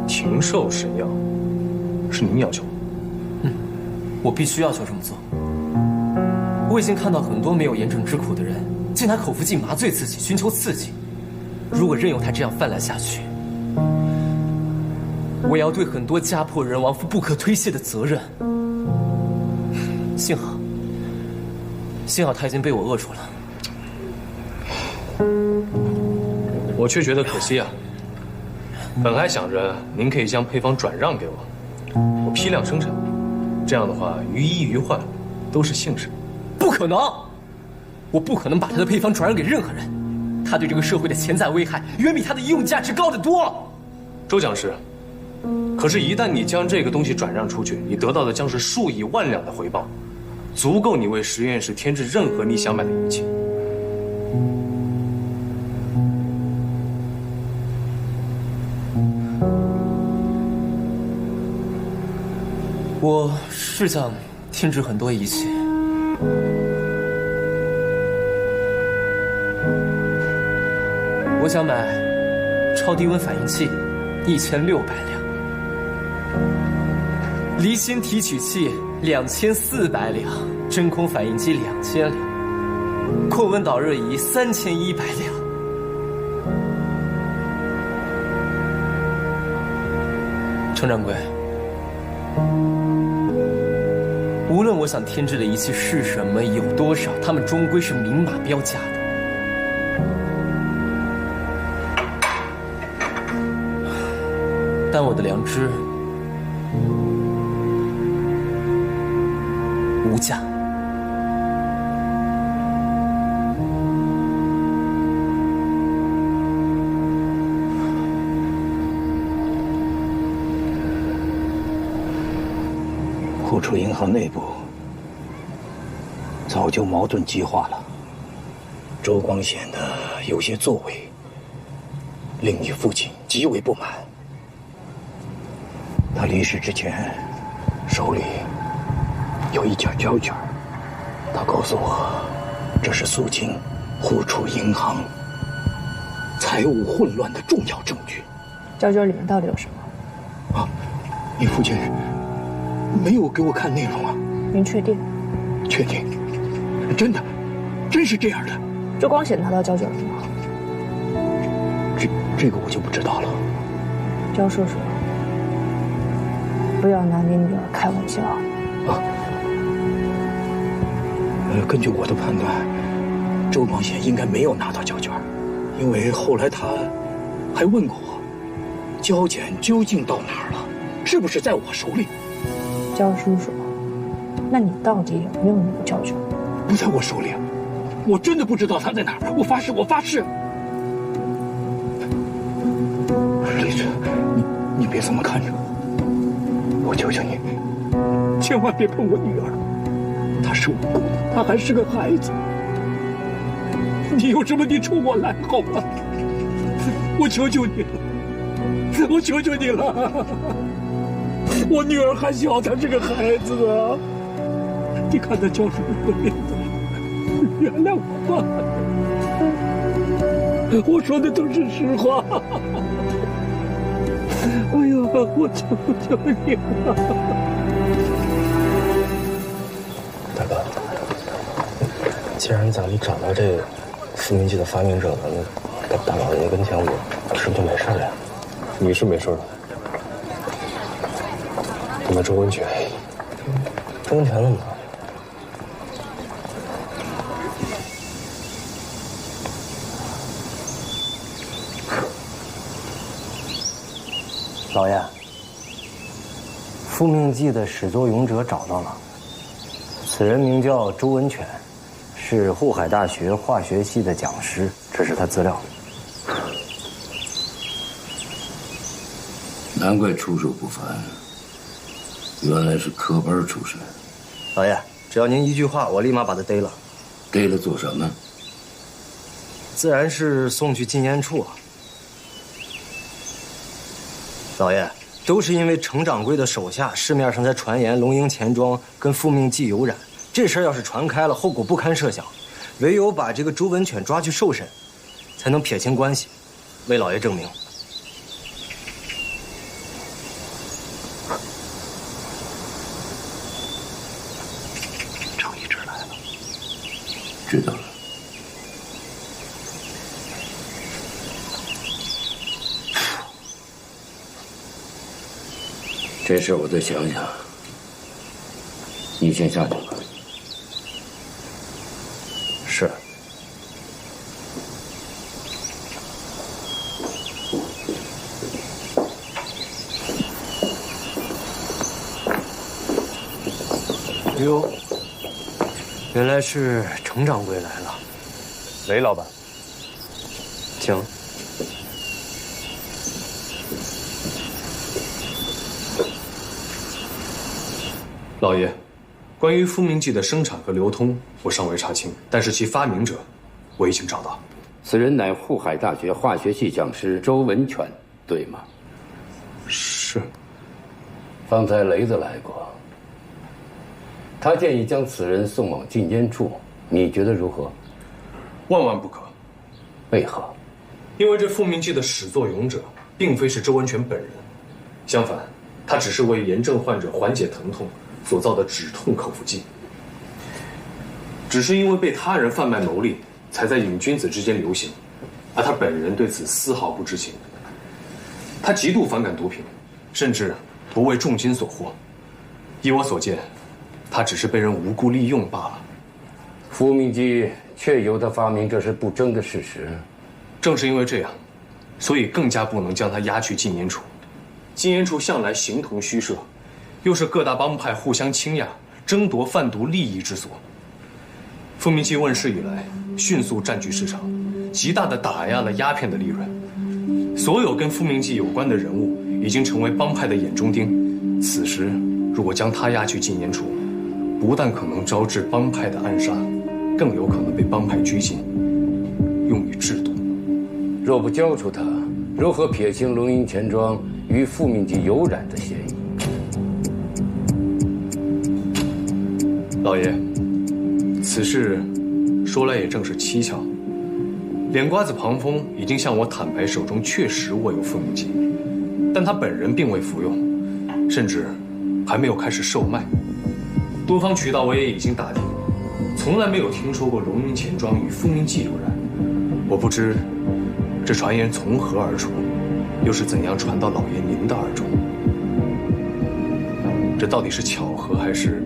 停售神药，是您要求？我必须要求这么做。我已经看到很多没有炎症之苦的人，竟拿口服剂麻醉自己，寻求刺激。如果任由它这样泛滥下去，我也要对很多家破人亡负不可推卸的责任。幸好他已经被我扼住了。我却觉得可惜啊。本来想着您可以将配方转让给我批量生产，这样的话于医于患都是幸事。不可能，我不可能把他的配方转让给任何人。他对这个社会的潜在危害远比他的医用价值高得多。周讲师，可是，一旦你将这个东西转让出去，你得到的将是数以万两的回报，足够你为实验室添置任何你想买的仪器。我是想添置很多仪器，我想买超低温反应器1600两，离心提取器2400两，真空反应机2000两，扩温导热仪3100两。程掌柜，无论我想添置的仪器是什么，有多少，它们终归是明码标价的。但我的良知无价。互储银行内部早就矛盾激化了。周光显的有些作为，令你父亲极为不满。他离世之前，手里有一卷胶卷，他告诉我，这是肃清互储银行财务混乱的重要证据。胶卷里面到底有什么？啊，你父亲没有给我看内容啊？您确定？确定，真的，真是这样的。周光显拿到胶卷了吗？这个我就不知道了。焦叔叔，不要拿您女儿开玩笑。啊，根据我的判断，周光显应该没有拿到胶卷，因为后来他还问过我，胶卷究竟到哪儿了？是不是在我手里？焦叔叔，那你到底有没有那个胶卷？不在我手里，我真的不知道它在哪儿。我发誓，我发誓。丽子，你别这么看着我，求求你，千万别碰我女儿，她是无辜的，她还是个孩子。你有什么你冲我来好吗？我求求你了，我求求你了。我女儿还小，她是个孩子啊！你看她焦叔叔的面子，原谅我吧。我说的都是实话。哎呦，我求求你了！大哥，既然咱们找到这个复明剂的发明者了，那在大老爷跟前，我是不是就没事了呀？你是没事了。那么周文全，周文全怎么了？老爷，复命剂的始作俑者找到了，此人名叫周文犬，是沪海大学化学系的讲师，这是他资料。难怪出手不凡，原来是科班出身。老爷，只要您一句话，我立马把他逮了。逮了做什么？自然是送去禁烟处啊。老爷，都是因为程掌柜的手下市面上在传言龙鹰钱庄跟复命剂有染，这事儿要是传开了，后果不堪设想。唯有把这个周文犬抓去受审，才能撇清关系，为老爷证明。程一直来了，知道了。这事我再想想，你先下去吧。是。哟，原来是程掌柜来了。雷老板，请。老爷，关于复命剂的生产和流通，我尚未查清，但是其发明者，我已经找到。此人乃沪海大学化学系讲师周文犬，对吗？是。方才雷子来过，他建议将此人送往禁烟处，你觉得如何？万万不可。为何？因为这复命剂的始作俑者，并非是周文犬本人，相反，他只是为炎症患者缓解疼痛所造的止痛口服剂，只是因为被他人贩卖牟利，才在瘾君子之间流行，而他本人对此丝毫不知情。他极度反感毒品，甚至不为重金所惑。依我所见，他只是被人无故利用罢了。复命剂确由他发明，这是不争的事实。正是因为这样，所以更加不能将他押去禁烟处。禁烟处向来形同虚设，又是各大帮派互相倾轧、争夺贩毒利益之所。复命剂问世以来，迅速占据市场，极大地打压了鸦片的利润。所有跟复命剂有关的人物，已经成为帮派的眼中钉。此时，如果将他押去禁烟处，不但可能招致帮派的暗杀，更有可能被帮派拘禁，用于制毒。若不交出他，如何撇清龙鹰钱庄与复命剂有染的嫌疑？老爷，此事说来也正是蹊跷。脸瓜子庞峰已经向我坦白，手中确实握有复命剂，但他本人并未服用，甚至还没有开始售卖。多方渠道我也已经打听，从来没有听说过龙鹰钱庄与复命剂有染。我不知这传言从何而出，又是怎样传到老爷您的耳中？这到底是巧合还是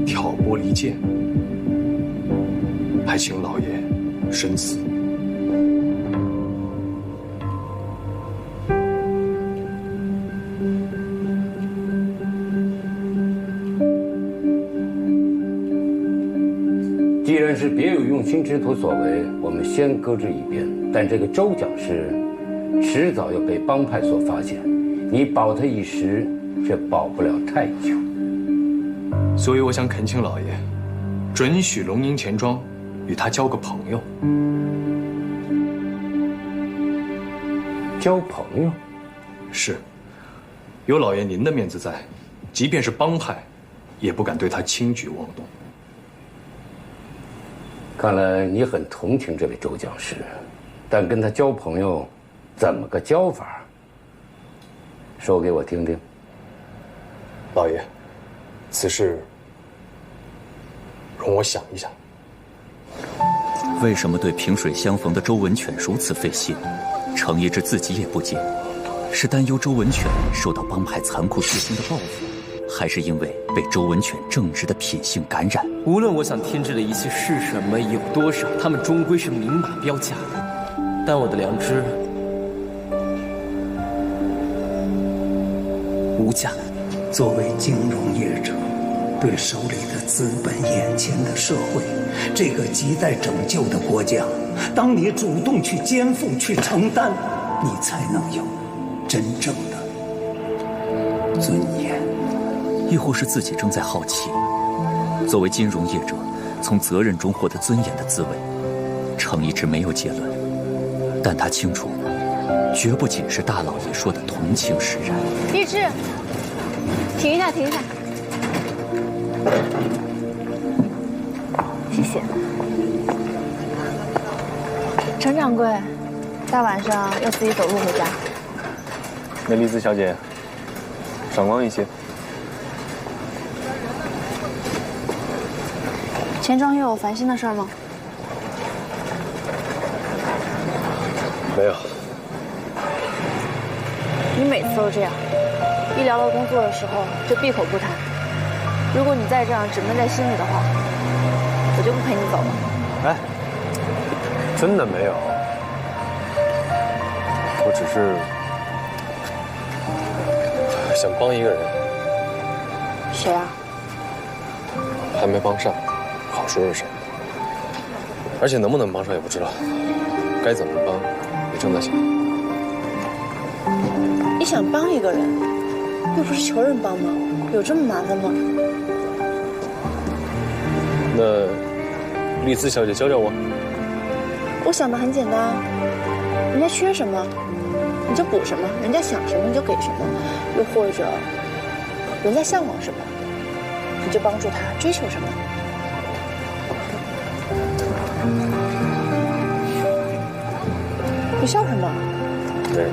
挑拨离间？还请老爷深思。既然是别有用心之徒所为，我们先搁置一边。但这个周讲师，迟早要被帮派所发现，你保他一时，却保不了太久。所以我想恳请老爷，准许龙鹰钱庄与他交个朋友。交朋友？是。有老爷您的面子在，即便是帮派，也不敢对他轻举妄动。看来你很同情这位周讲师，但跟他交朋友，怎么个交法？说给我听听。老爷，此事容我想一想。为什么对萍水相逢的周文犬如此费心？程一之自己也不解，是担忧周文犬受到帮派残酷血腥的报复，还是因为被周文犬正直的品性感染？无论我想添置的一切是什么，有多少，他们终归是明码标价。但我的良知无价。作为金融业者，对手里的资本、眼前的社会，这个亟待拯救的国家，当你主动去肩负、去承担，你才能有真正的尊严。亦或是自己正在好奇，作为金融业者，从责任中获得尊严的滋味，程一直没有结论，但他清楚，绝不仅是大老爷说的同情使然。励志，停一下，停一下，谢谢。陈掌柜，大晚上要自己走路回家？那丽兹小姐，赏光一些。钱庄又有烦心的事儿吗？没有。你每次都这样，一聊到工作的时候就闭口不谈。如果你再这样只闷在心里的话，我就不陪你走了。哎，真的没有，我只是想帮一个人。谁啊？还没帮上，好说是谁？而且能不能帮上也不知道，该怎么帮也正在想。你想帮一个人，又不是求人帮忙，有这么麻烦吗？那丽兹小姐教教我。我想的很简单，人家缺什么，你就补什么；人家想什么，你就给什么；又或者人家向往什么，你就帮助他追求什么。你笑什么？没有。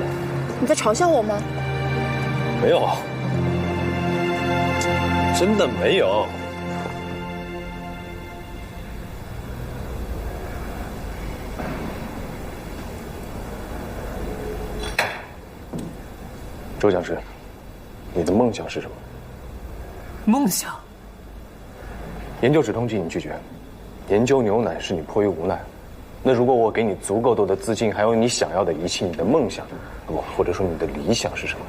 你在嘲笑我吗？没有，真的没有。周讲师，你的梦想是什么？梦想？研究止痛剂你拒绝，研究牛奶是你迫于无奈。那如果我给你足够多的资金，还有你想要的仪器，你的梦想，不，或者说你的理想是什么？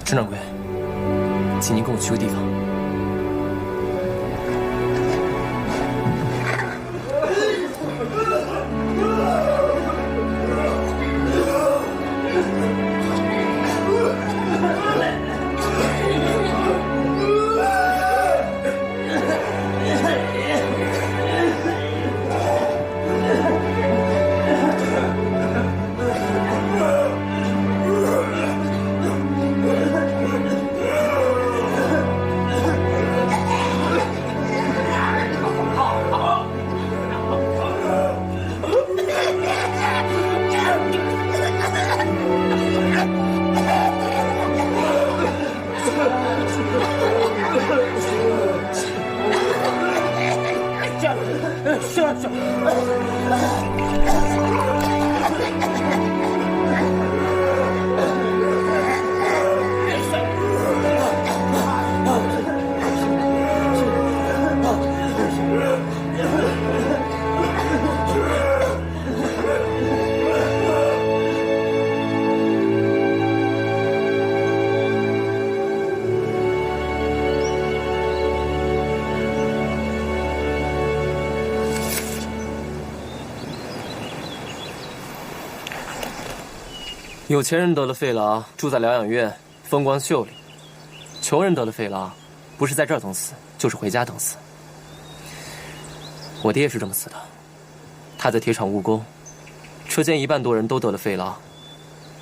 陈掌柜，请您跟我去个地方。有钱人得了肺痨，住在疗养院，风光秀丽；穷人得了肺痨，不是在这儿等死，就是回家等死。我爹是这么死的，他在铁厂务工，车间1半多人都得了肺痨。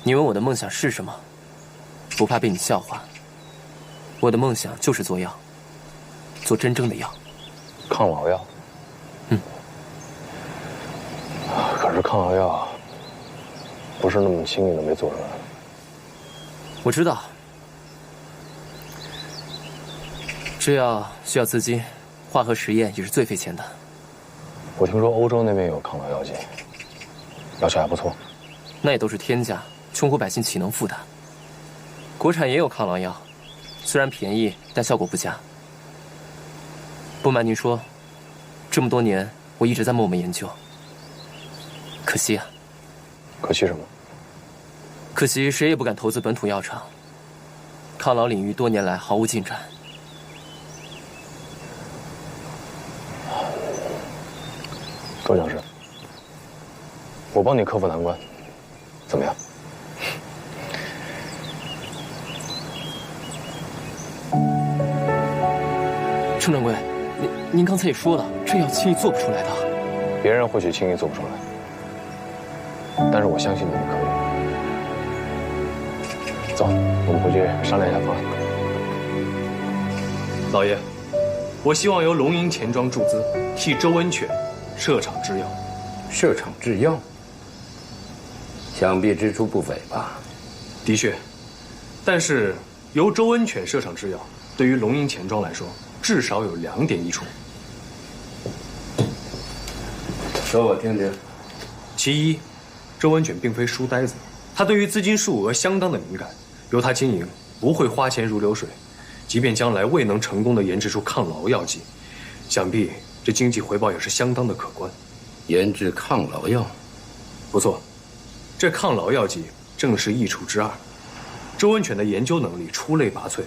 你问我的梦想是什么？不怕被你笑话，我的梦想就是做药，做真正的药，抗老药。可是抗老药不是那么轻易的没做出来。我知道，这药需要资金，化合实验也是最费钱的。我听说欧洲那边有抗老药剂，药效还不错。那也都是天价，穷苦百姓岂能负担？国产也有抗老药，虽然便宜，但效果不佳。不瞒您说，这么多年我一直在默默研究。可惜啊。可惜什么？可惜谁也不敢投资本土药厂。抗老领域多年来毫无进展。周讲师，我帮你克服难关，怎么样？程掌柜，您刚才也说了，这药轻易做不出来的。别人或许轻易做不出来，但是我相信你们可以。走，我们回去商量一下方案。老爷，我希望由龙吟钱庄注资，替周温泉设厂制药。设厂制药，想必支出不菲吧？的确，但是由周温泉设厂制药，对于龙吟钱庄来说，至少有2点益处。说我听听。其一，周温泉并非书呆子，他对于资金数额相当的敏感，由他经营不会花钱如流水。即便将来未能成功的研制出抗老药剂，想必这经济回报也是相当的可观。研制抗老药，不错，这抗老药剂正是益处之二。周温泉的研究能力出类拔萃，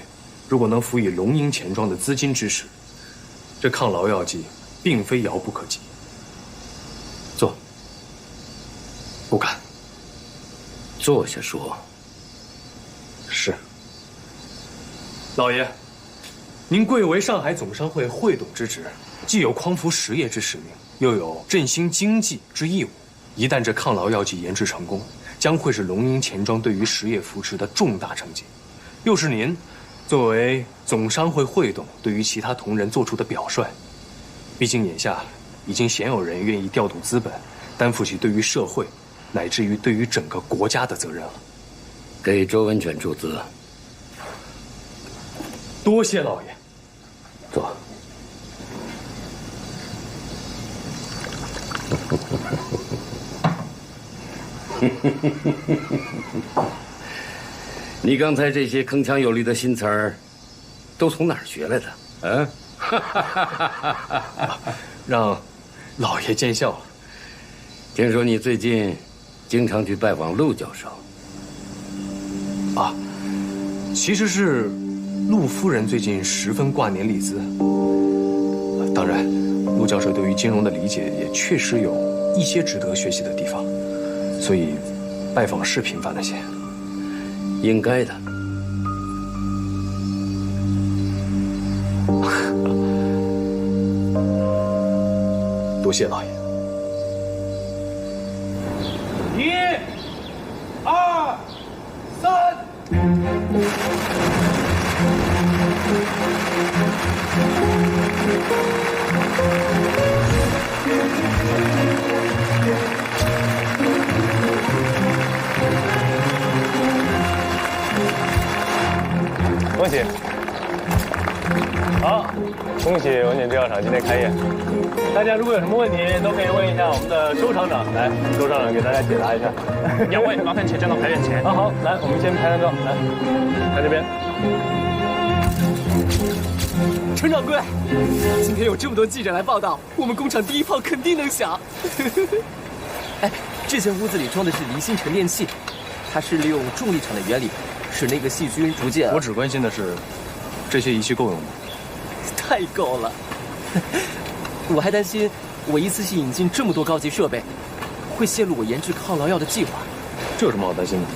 如果能辅以龙吟钱庄的资金支持，这抗老药剂并非遥不可及。坐。不敢。坐下说。是。老爷，您贵为上海总商会会董之职，既有匡扶实业之使命，又有振兴经济之义务。一旦这抗老药剂研制成功，将会是龙吟钱庄对于实业扶持的重大成绩，又是您作为总商会会董对于其他同仁做出的表率。毕竟眼下已经鲜有人愿意调度资本，担负起对于社会乃至于对于整个国家的责任了。给周温泉注资。多谢老爷。坐。你刚才这些铿锵有力的新词儿，都从哪儿学来的？让老爷见笑了。听说你最近经常去拜访陆教授。啊，其实是陆夫人最近十分挂念丽兹。当然，陆教授对于金融的理解也确实有一些值得学习的地方，所以拜访是频繁了些。应该的。多谢老爷。1、2、3。恭喜！好，恭喜文景制药厂今天开业。大家如果有什么问题，都可以问一下我们的周厂长。来，周厂长给大家解答一下。两位，麻烦请站到排练前。好，来，我们先拍张照。来，看这边。程掌柜，今天有这么多记者来报道，我们工厂第一炮肯定能响。哎，这间屋子里装的是离心沉淀器，它是利用重力场的原理，使那个细菌逐渐……我只关心的是，这些仪器够用吗？太够了。我还担心，我一次性引进这么多高级设备，会泄露我研制抗老药的计划。这有什么好担心的？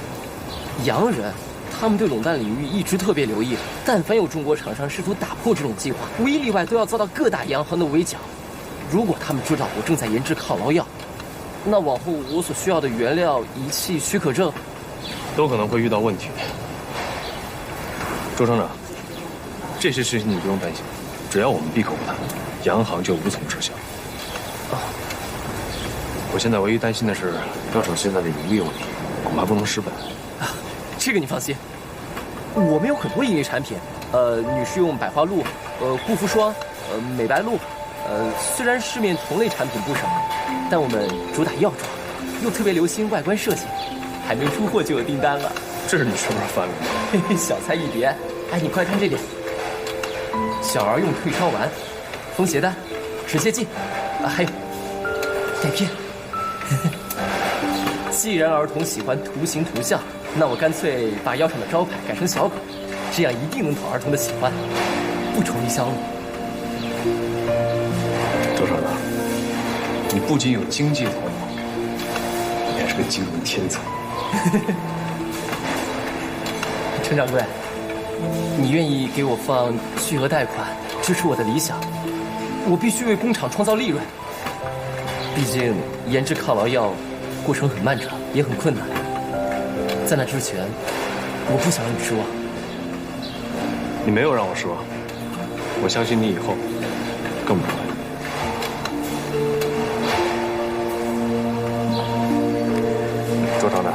洋人。他们对垄断领域一直特别留意，但凡有中国厂商试图打破这种计划，无一例外都要遭到各大洋行的围剿。如果他们知道我正在研制抗老药，那往后我所需要的原料、仪器、许可证，都可能会遇到问题。周厂长，这些事情你不用担心，只要我们闭口不谈，洋行就无从知晓。我现在唯一担心的是药厂现在的盈利问题，恐怕不能失本。这个你放心，我们有很多盈利产品，女士用百花露，护肤霜，美白露，虽然市面同类产品不少，但我们主打药妆，又特别留心外观设计，还没出货就有订单了。这是你什么时候发明的？嘿嘿，小菜一碟。哎，你快看这点，小儿用退烧丸，风邪丹，止泻剂，还有带偏。既然儿童喜欢图形图像，那我干脆把腰上的招牌改成小狗，这样一定能讨儿童的喜欢，不愁一销路。周厂长，你不仅有经济头脑，你还是个金融天才。陈掌柜，你愿意给我放巨额贷款，支持我的理想？我必须为工厂创造利润。毕竟研制抗痨药过程很漫长，也很困难。在那之前，我不想让你失望。你没有让我失望，我相信你以后更不会。周厂长，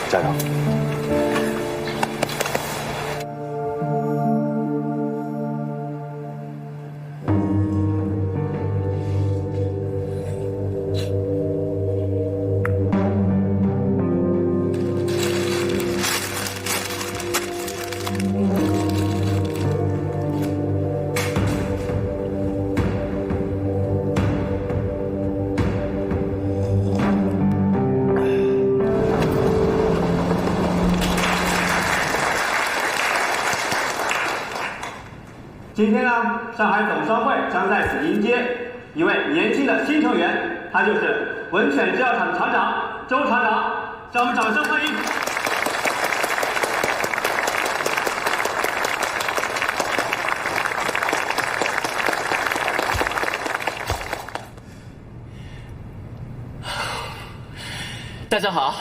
加油！今天呢，上海总商会将在此迎接一位年轻的新成员，他就是文犬制药厂的厂长周厂长，让我们掌声欢迎。大家好，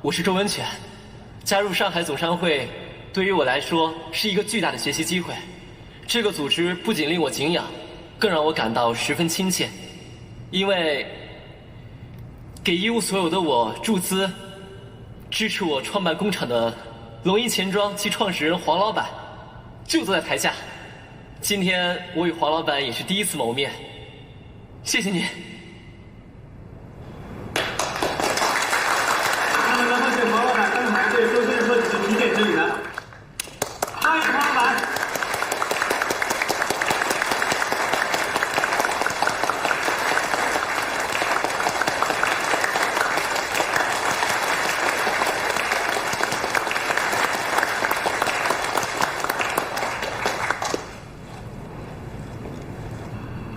我是周文犬。加入上海总商会，对于我来说是一个巨大的学习机会。这个组织不仅令我敬仰，更让我感到十分亲切，因为给一无所有的我注资，支持我创办工厂的龙一钱庄其创始人黄老板就坐在台下。今天我与黄老板也是第一次谋面，谢谢您。那么，然后请黄老板登台对周先生说几句提点之语呢？欢迎黄老板。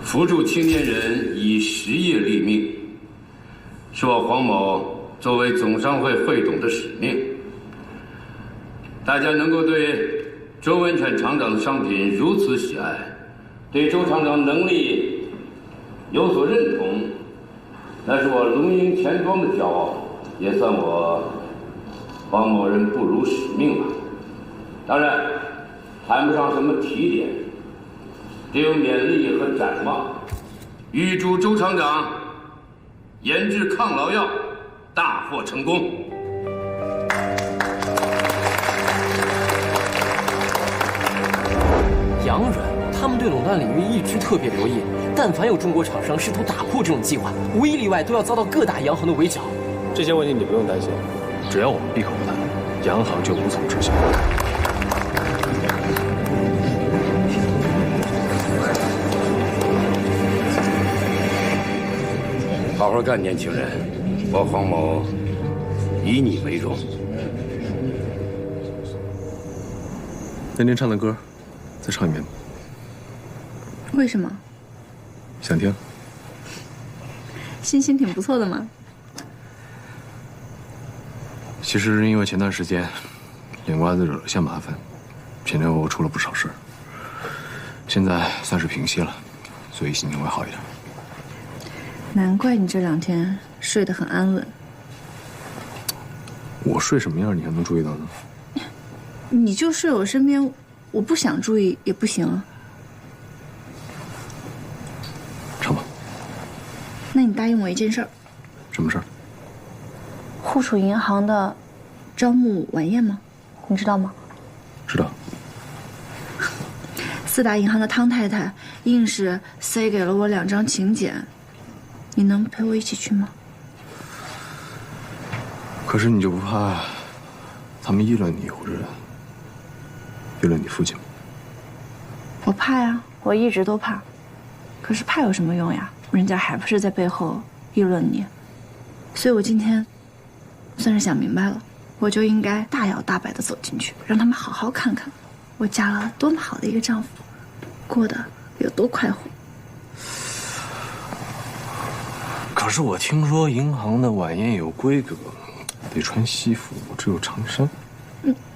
扶助青年人以实业立命，是我黄某作为总商会会董的使命。大家能够对周文犬厂长的商品如此喜爱，对周厂长能力有所认同，那是我龙鹰钱庄的骄傲，也算我黄某人不辱使命吧。当然，谈不上什么提点。只有勉励和展望，预祝周厂长研制抗痨药大获成功。洋人，他们对垄断领域一直特别留意，但凡有中国厂商试图打破这种计划，无一例外都要遭到各大洋行的围剿。这些问题你不用担心，只要我们闭口不谈，洋行就无从知晓。好好干，年轻人，我黄某以你为荣。那天唱的歌，再唱一遍。为什么？想听。心情挺不错的嘛。其实因为前段时间脸瓜子惹了些麻烦，前前后后出了不少事儿，现在算是平息了，所以心情会好一点。难怪你这2天睡得很安稳。我睡什么样，你还能注意到呢？你就睡我身边，我不想注意也不行啊。唱吧。那你答应我一件事儿。什么事儿？沪楚银行的招募晚宴吗？你知道吗？知道。4大银行的汤太太硬是塞给了我2张请柬。你能陪我一起去吗？可是你就不怕他们议论你，或者议论你父亲吗？我怕呀，我一直都怕。可是怕有什么用呀？人家还不是在背后议论你。所以我今天算是想明白了，我就应该大摇大摆地走进去，让他们好好看看我嫁了多么好的一个丈夫，过得有多快活。可是我听说银行的晚宴有规格，得穿西服，只有长衫。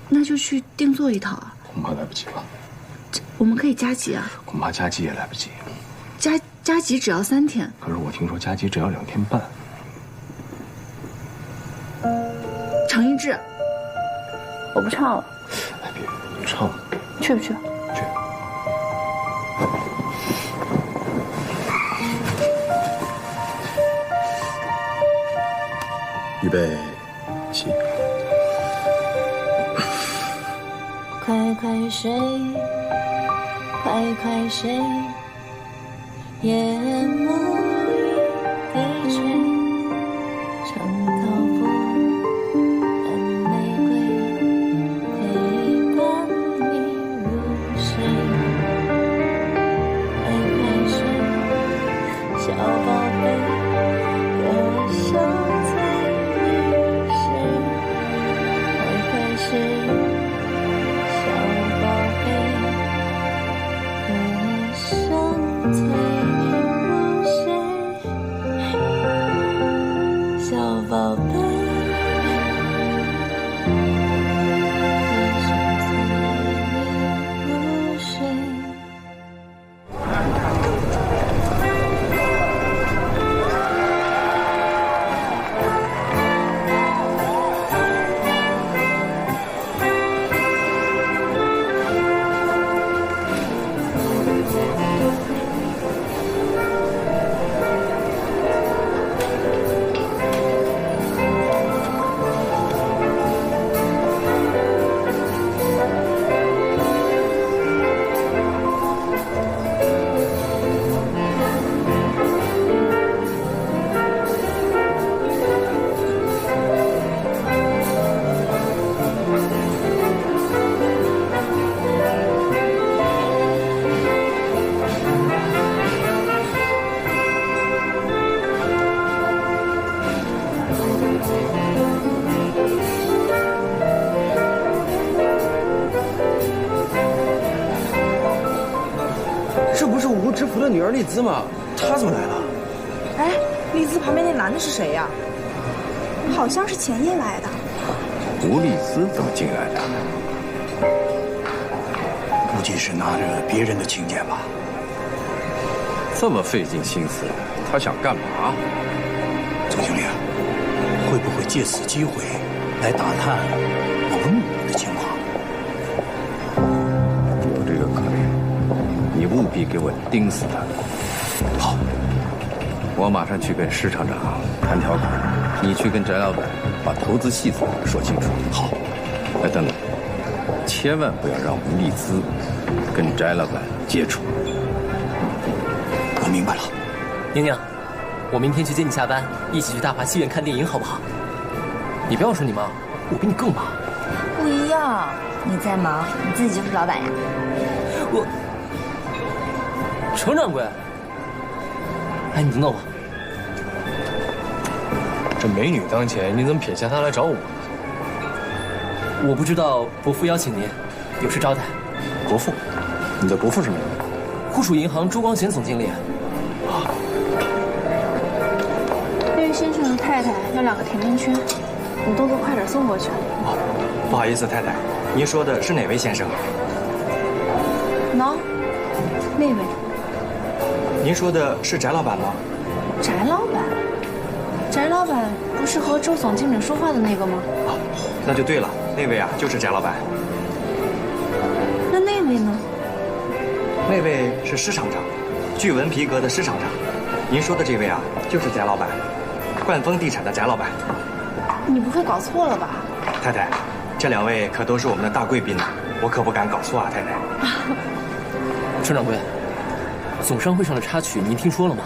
那就去定做一套啊。恐怕来不及了。我们可以加急啊。恐怕加急也来不及。加急只要3天。可是我听说加急只要2天半。程一志，我不唱了。哎，别，你唱。去不去？去。预备，起。快快睡，快快睡，夜幕里低垂，长头发蓝玫瑰陪伴你入睡，快快睡，小宝贝，歌声催你睡，快快睡。宝贝，入睡。这不是吴知府的女儿丽兹吗？她怎么来了？哎，丽兹旁边那男的是谁呀？好像是前夜来的。吴丽兹怎么进来的？估计是拿着别人的请柬吧。这么费尽心思，他想干嘛？总经理啊，会不会借此机会来打探我们母的情况？有这个可能，你务必给我盯死他。好，我马上去跟施厂长谈条款，你去跟翟老板把投资细则说清楚。好。哎，等等，千万不要让吴丽兹跟翟老板接触。我明白了。宁宁，我明天去接你下班，一起去大华戏院看电影，好不好？你不要说你忙，我比你更忙。不一样，你再忙，你自己就是老板呀。我，程掌柜，哎，你等等我。这美女当前，你怎么撇下她来找我？我不知道伯父邀请您，有事招待。伯父，你的伯父是哪位？沪蜀银行周光贤总经理。啊。那位先生的太太要2个甜甜圈，你动作快点送过去。不好意思，太太，您说的是哪位先生？喏，那位。您说的是翟老板吗？翟老板？翟老板不是和周总经理说话的那个吗？哦，那就对了，那位啊就是翟老板。那位呢？那位是施厂长，巨文皮革的施厂长。您说的这位啊就是翟老板，冠丰地产的翟老板。你不会搞错了吧？太太，这2位可都是我们的大贵宾呢，我可不敢搞错啊，太太。程掌柜，总商会上的插曲您听说了吗？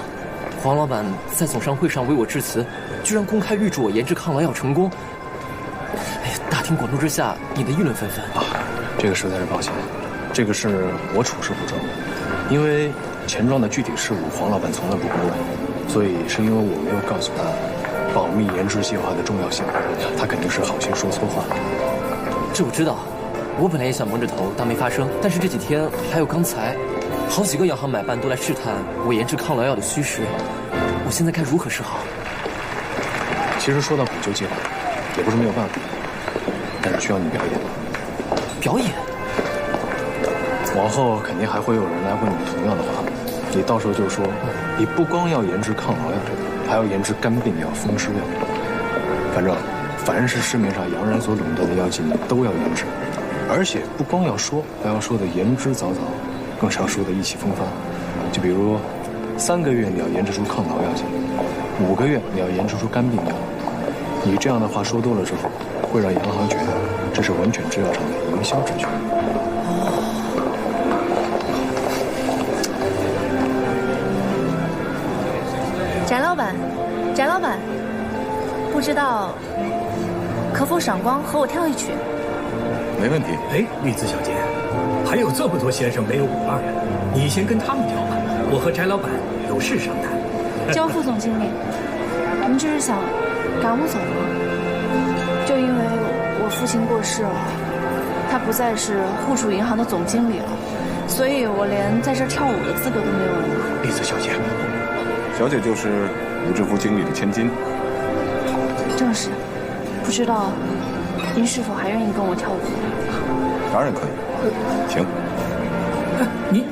黄老板在总商会上为我致辞，居然公开预祝我研制抗老药成功。哎，大庭广众之下，引得议论纷纷啊！这个实在是抱歉，这个事我处事不周，因为钱庄的具体事务，黄老板从来不过问。所以是因为我没有告诉他保密研制计划的重要性，他肯定是好心说错话了。这我知道，我本来也想蒙着头当没发生，但是这几天还有刚才，好几个洋行买办都来试探我研制抗老药的虚实，我现在该如何是好？其实说到补救计划，也不是没有办法，但是需要你表演。表演？往后肯定还会有人来问你同样的话，你到时候就说，你不光要研制抗老药，还要研制肝病药、风湿药，反正凡是市面上洋人所垄断的药剂，你都要研制，而且不光要说，还要说的言之凿凿，更是要说的意气风发。就比如，3个月你要研制出抗老药剂，5个月你要研制出肝病药。你这样的话说多了之后，会让洋行觉得这是文犬制药厂的营销之举。翟老板，不知道可否赏光和我跳一曲？没问题。哎，丽子小姐，还有这么多先生没有舞伴呀？你先跟他们跳吧，我和翟老板有事商谈。焦副总经理，您这是想赶我走吗？就因为我父亲过世了，他不再是户储银行的总经理了，所以我连在这跳舞的资格都没有了吗？丽子小姐，小姐就是吴志福经理的千金。正是，不知道您是否还愿意跟我跳舞？当然可以，请。你。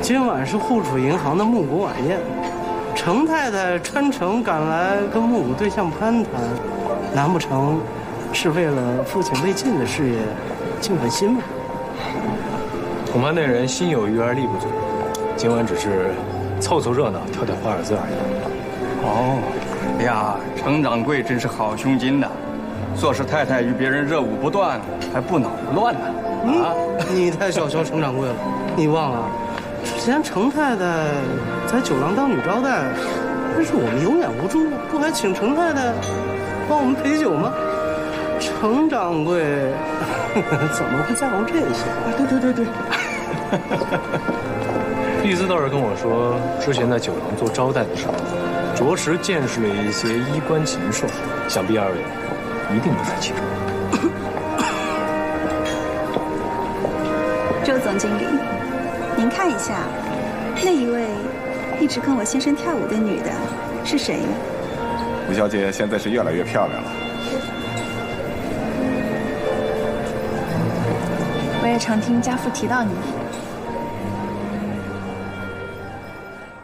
今晚是户储银行的募股晚宴，程太太专程赶来跟募股对象攀谈，难不成是为了父亲未尽的事业尽份心吗？恐怕那人心有余而力不足，今晚只是凑凑热闹，跳跳华尔兹而已。哦，呀，程掌柜真是好胸襟呐！做事太太与别人热舞不断，还不恼不乱呢。啊，你太小瞧程掌柜了，你忘了？之前程太太在酒廊当女招待，但是我们有眼无珠，不还请程太太帮我们陪酒吗？程掌柜怎么会在乎这些？对。丽兹倒是跟我说，之前在酒廊做招待的时候，着实见识了一些衣冠禽兽，想必二位一定不在其中。周总经理，您看一下，那一位一直跟我先生跳舞的女的是谁？吴小姐现在是越来越漂亮了。我也常听家父提到你。